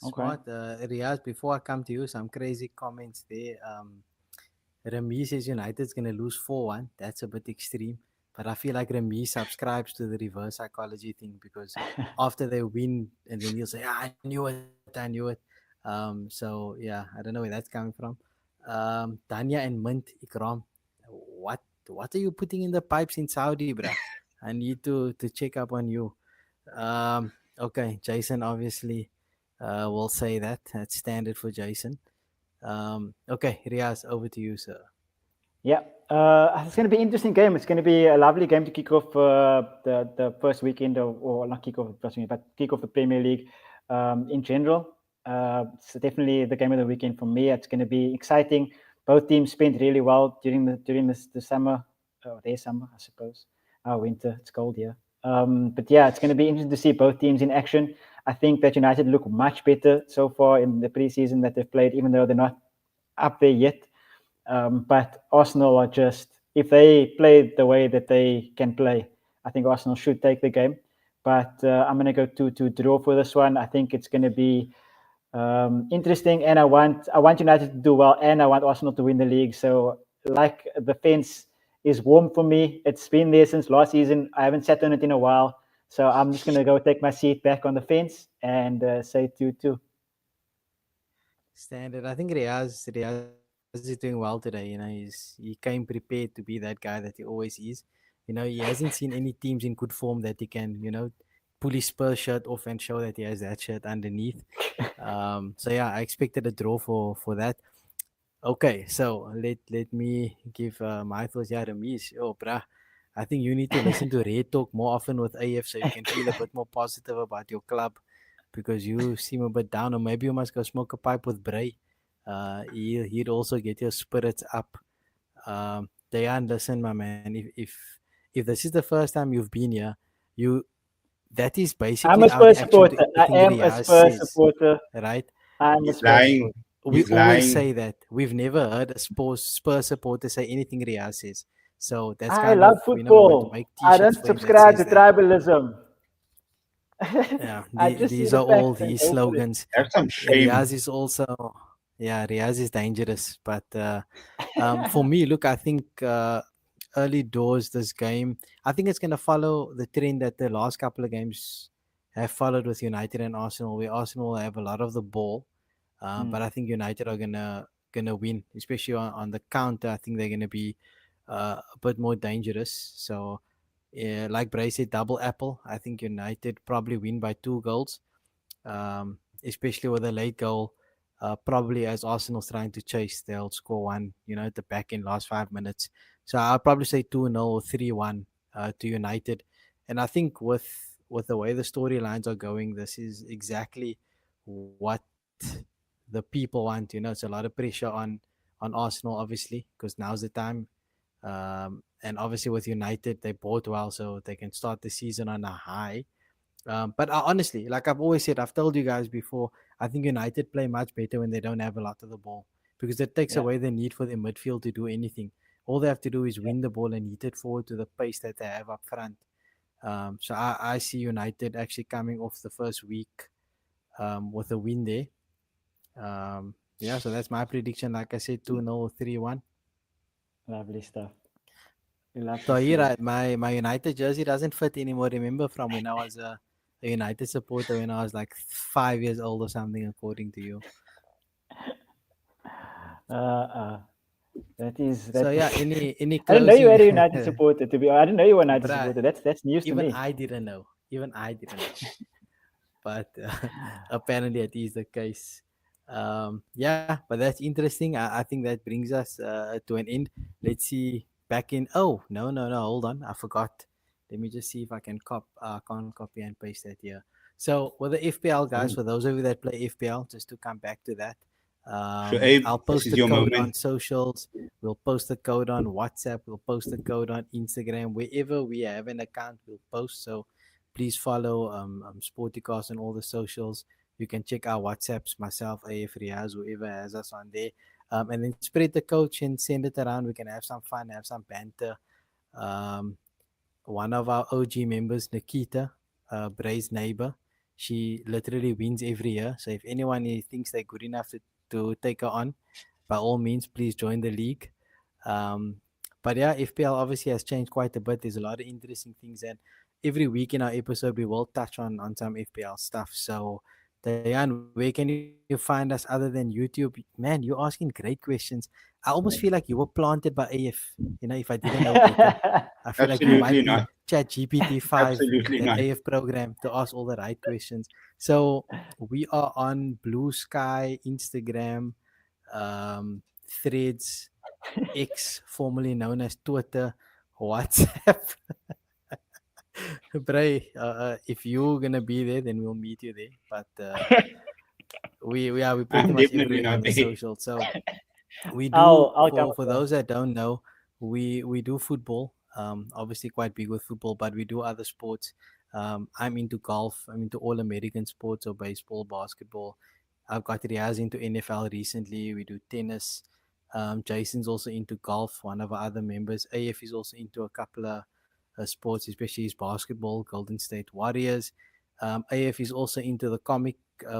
Okay. Smart. Riaz, before I come to you, some crazy comments there. Remy says United's going to lose 4-1. That's a bit extreme. But I feel like Remy subscribes to the reverse psychology thing because after they win, and then he'll say, "Ah, I knew it. So, yeah, I don't know where that's coming from. Tanya and Mint Ikram, what what are you putting in the pipes in Saudi, bruh? I need to check up on you. Okay, Jason obviously will say that. That's standard for Jason. Okay, Riaz, over to you, sir. Yeah, it's going to be an interesting game. It's going to be a lovely game to kick off the first weekend, or not kick off the first weekend, but kick off the Premier League in general. It's definitely the game of the weekend for me. It's going to be exciting. Both teams spent really well during the summer, their summer, I suppose. Our winter, it's cold here. But yeah, it's going to be interesting to see both teams in action. I think that United look much better so far in the preseason that they've played, even though they're not up there yet. But Arsenal are just, if they play the way that they can play, I think Arsenal should take the game. But I'm going to go to draw for this one. I think it's going to be interesting, and I want United to do well, and I want Arsenal to win the league. So, like, the fence is warm for me. It's been there since last season. I haven't sat on it in a while, so I'm just going to go take my seat back on the fence and say 2-2. Standard. I think Riaz is doing well today. He came prepared to be that guy that he always is. He hasn't seen any teams in good form that he can, pull his Spurs shirt off and show that he has that shirt underneath. So yeah, I expected a draw for that. Okay, so let me give my thoughts. Yeah, Ramesh. Oh, bruh. I think you need to listen to Red Talk more often with AF so you can feel a bit more positive about your club because you seem a bit down, or maybe you must go smoke a pipe with Bray. He'd also get your spirits up. Dayan, listen, my man. If this is the first time you've been here, you that is I'm basically a our Spurs reaction to supporter. I everything am a Riaz Spurs says, supporter. right? I'm a He's Spurs lying. supporter. We He's always lying. say that. We've never heard a Spurs supporter say anything Riaz says. So that's I kind love of, we want to football. make I t-shirts don't for him that subscribe says to that. tribalism. Yeah, I just see these the are all facts and these go for it. slogans. Have some shame. Riaz is also, yeah, Riaz is dangerous. But for me, look, I think early doors this game, I think it's going to follow the trend that the last couple of games have followed with United and Arsenal, where Arsenal have a lot of the ball. But Hmm. I think United are going to gonna win, especially on the counter. I think they're gonna be a bit more dangerous. So, yeah, like Bray said, double apple. I think United probably win by 2 goals, especially with a late goal. Probably as Arsenal's trying to chase, they'll score one, at the back in last 5 minutes. So I'll probably say 2-0 or 3-1 to United. And I think with the way the storylines are going, this is exactly what the people want. It's a lot of pressure on Arsenal, obviously, because now's the time. And obviously with United, they bought well, so they can start the season on a high. But honestly, like I've always said, I've told you guys before, I think United play much better when they don't have a lot of the ball because it takes Yeah. away the need for their midfield to do anything. All they have to do is win the ball and hit it forward to the pace that they have up front. So I see United actually coming off the first week with a win there. Yeah, so that's my prediction. Like I said, 2-0, 3-1. Lovely stuff. We love So to see here, it. my United jersey doesn't fit anymore. Remember from when I was a United supporter when I was like 5 years old or something, according to you. Uh, uh, that is So that. yeah, any I didn't know you closing, were a United supporter. To be honest, I didn't know you were a United bruh? supporter. That's news to Even me. I didn't know. Even I didn't know. But apparently it is the case. Yeah, but that's interesting. I think that brings us to an end. Let's see back in. Oh no, hold on, I forgot. Let me just see if I can can't copy and paste that here. So with the FPL guys, Ooh. for those of you that play FPL, just to come back to that, So, Abe, I'll this post is the your code moment. on socials. We'll post the code on WhatsApp. We'll post the code on Instagram. Wherever we have an account, we'll post. So please follow Sportycast on all the socials. You can check our WhatsApps, myself, AF Riaz, whoever has us on there. And then spread the coach and send it around. We can have some fun, have some banter. Um, One of our OG members, Nikita, Bray's neighbor, she literally wins every year. So if anyone thinks they're good enough to take her on, by all means, please join the league. Um, but yeah, FPL obviously has changed quite a bit. There's a lot of interesting things, and every week in our episode, we will touch on some FPL stuff. So, Diane, where can you find us other than YouTube? Man, you're asking great questions. I almost feel like you were planted by AF. If I didn't know better. I feel like you might Absolutely be not. Chat GPT 5, Absolutely that not. AF program to ask all the right questions. So we are on Blue Sky, Instagram, Threads, X, formerly known as Twitter, WhatsApp. Bray, if you're gonna be there, then we'll meet you there. But we pretty I'm much definitely everywhere on not the there. social. So we do I'll come for across. those that don't know, we do football. Obviously quite big with football, but we do other sports. I'm into golf. I'm into all American sports, so baseball, basketball. I've got Riaz into NFL recently. We do tennis. Jason's also into golf. One of our other members, AF, is also into a couple of sports, especially his basketball, Golden State Warriors. AF is also into the comic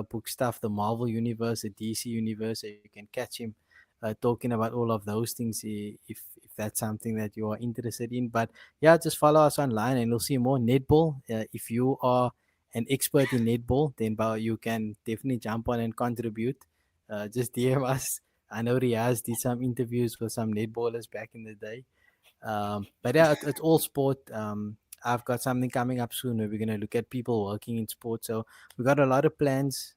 book stuff, the Marvel universe, the DC universe. So you can catch him talking about all of those things if that's something that you are interested in. But yeah, just follow us online and you'll see more netball. If you are an expert in netball, then you can definitely jump on and contribute. Just DM us. I know Riaz did some interviews with some netballers back in the day. But yeah, it's all sport. I've got something coming up soon where we're going to look at people working in sport. So we got a lot of plans.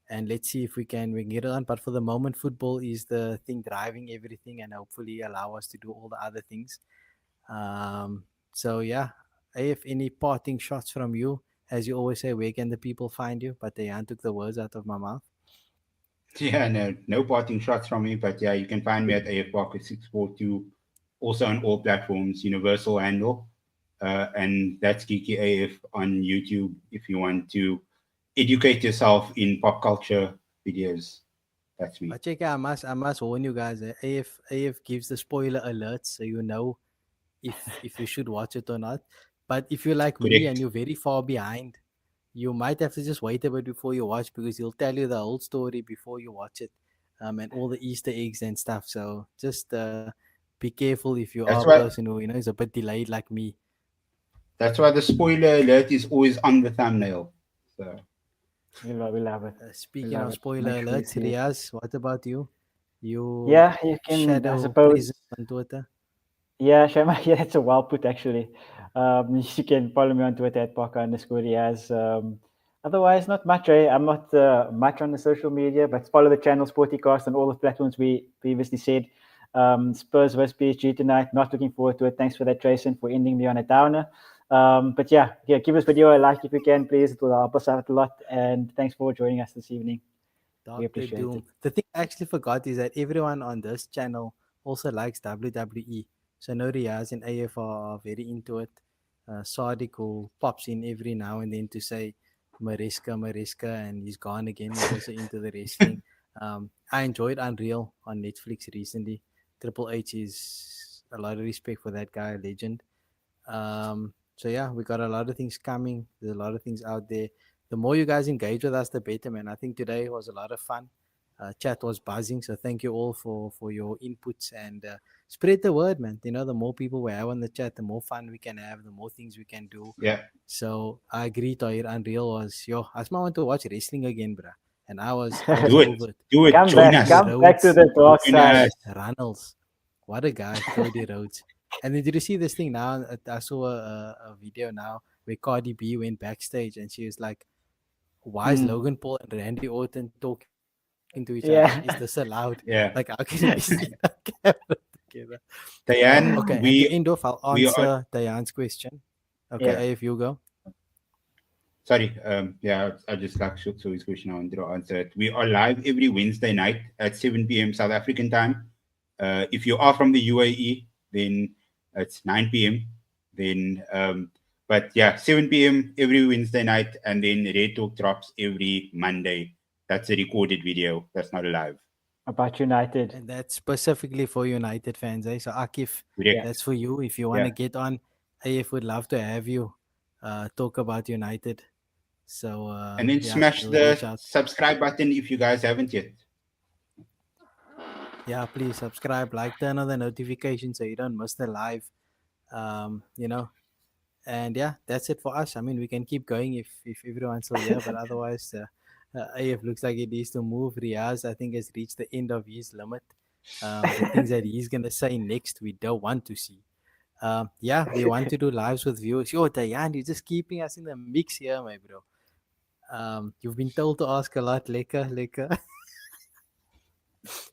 And let's see if we can get it on. But for the moment, football is the thing driving everything, and hopefully allow us to do all the other things. So yeah, if any parting shots from you, as you always say, where can the people find you? But Dayan took the words out of my mouth. Yeah, no parting shots from me, but yeah, you can find me at AFBarker642, also on all platforms, universal handle, and that's Geeky AF on YouTube if you want to educate yourself in pop culture videos. That's me. But check out, I must warn you guys. AF gives the spoiler alerts, so you know if you should watch it or not. But if you're like me and Correct. you're very far behind, you might have to just wait a bit before you watch because he'll tell you the whole story before you watch it, and all the Easter eggs and stuff. So just be careful if you are a That's why person who is a bit delayed like me. that's why the spoiler alert is always on the thumbnail. So We love it. We Speaking love of it. spoiler Make sure we alerts, see it. Riaz, what about you? You Yeah, you can, I shadow suppose. presence on Twitter. Yeah, Shema, yeah, that's a well put actually. You can follow me on Twitter at Parker_Diaz. Otherwise, not much. I'm not much on the social media, but follow the channel Sportycast on all the platforms we previously said. Spurs vs PSG tonight. Not looking forward to it. Thanks for that, Jason, for ending me on a downer. But yeah, give this video a like if you can, please. It will help us out a lot. And thanks for joining us this evening. We Doctor appreciate Doom. it. The thing I actually forgot is that everyone on this channel also likes WWE. So no Riaz and AF are very into it. Sadiq, who pops in every now and then to say Mariska, and he's gone again. He's also into the wrestling. I enjoyed Unreal on Netflix recently. Triple H is a lot of respect for that guy, legend. So yeah, we got a lot of things coming. There's a lot of things out there. The more you guys engage with us, the better, man. I think today was a lot of fun. Chat was buzzing, so thank you all for your inputs and spread the word, man. You know, the more people we have on the chat, the more fun we can have, the more things we can do. Yeah. So I agree, Tahir. Unreal was I just want to watch wrestling again, bruh. And I was Do it. over it. Do it. Come Join back, us. Cody come back to Rhodes, the dark Join side. us. Runnels. What a guy, Cody Rhodes. And then did you see this thing now? I saw a video now where Cardi B went backstage and she was like, why is Mm, Logan Paul and Randy Orton talking to each other? Is this allowed? yeah. Like, how can it be Yeah. seen on camera together? Okay, and Diane, to end we off, I'll we are answer Diane's question. Yeah. Okay, if you go. sorry. Yeah, I just like so his question. I wanted to answer it. We are live every Wednesday night at 7 p.m. South African time. If you are from the UAE, then it's 9 p.m. Then, but yeah, 7 p.m. every Wednesday night, and then Red Talk drops every Monday. That's a recorded video. That's not a live. About United. And that's specifically for United fans, eh? So Akif, Correct. Yeah. that's for you. If you want Yeah. to get on, AF would love to have you talk about United. So And then yeah, smash we'll the reach out. subscribe button if you guys haven't yet. Yeah, please subscribe, like, turn on the notifications so you don't miss the live. You know, and yeah, that's it for us. I mean, we can keep going if everyone's still here, but otherwise, AF looks like it needs to move. Riaz, I think, has reached the end of his limit. The things that he's gonna say next, we don't want to see. Yeah, we want to do lives with viewers. Yo, Diane, you're just keeping us in the mix here, my bro. You've been told to ask a lot, Leka.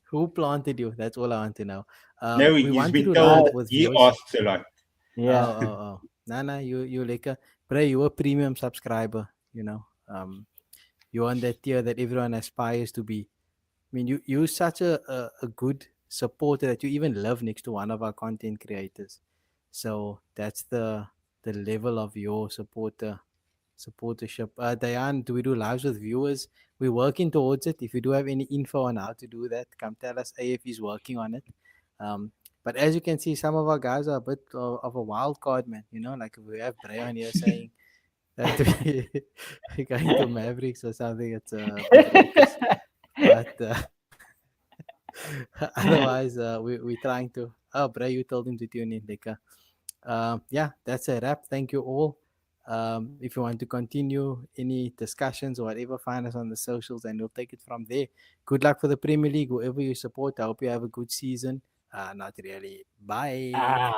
Who planted you? That's all I want to know. No, We he's want to been do told live Uh, with he viewers. asks a lot. yeah. Oh. Nah, you Leka. Bro, you a premium subscriber, you know. You're on that tier that everyone aspires to be. I mean, you're such a good supporter that you even live next to one of our content creators. So that's the level of your supportership. Diane, do we do lives with viewers? We're working towards it. If you do have any info on how to do that, come tell us. AF is working on it. Um, but as you can see, some of our guys are a bit of a wild card, man. You know, like we have Bray on here saying that we're going to Mavericks or something. It's a bit raucous. But otherwise, we're trying to. Oh, Bray, you told him to tune in, Deka. Yeah, that's a wrap. Thank you all. If you want to continue any discussions or whatever, find us on the socials and we'll take it from there. Good luck for the Premier League, whoever you support. I hope you have a good season. Not really. Bye.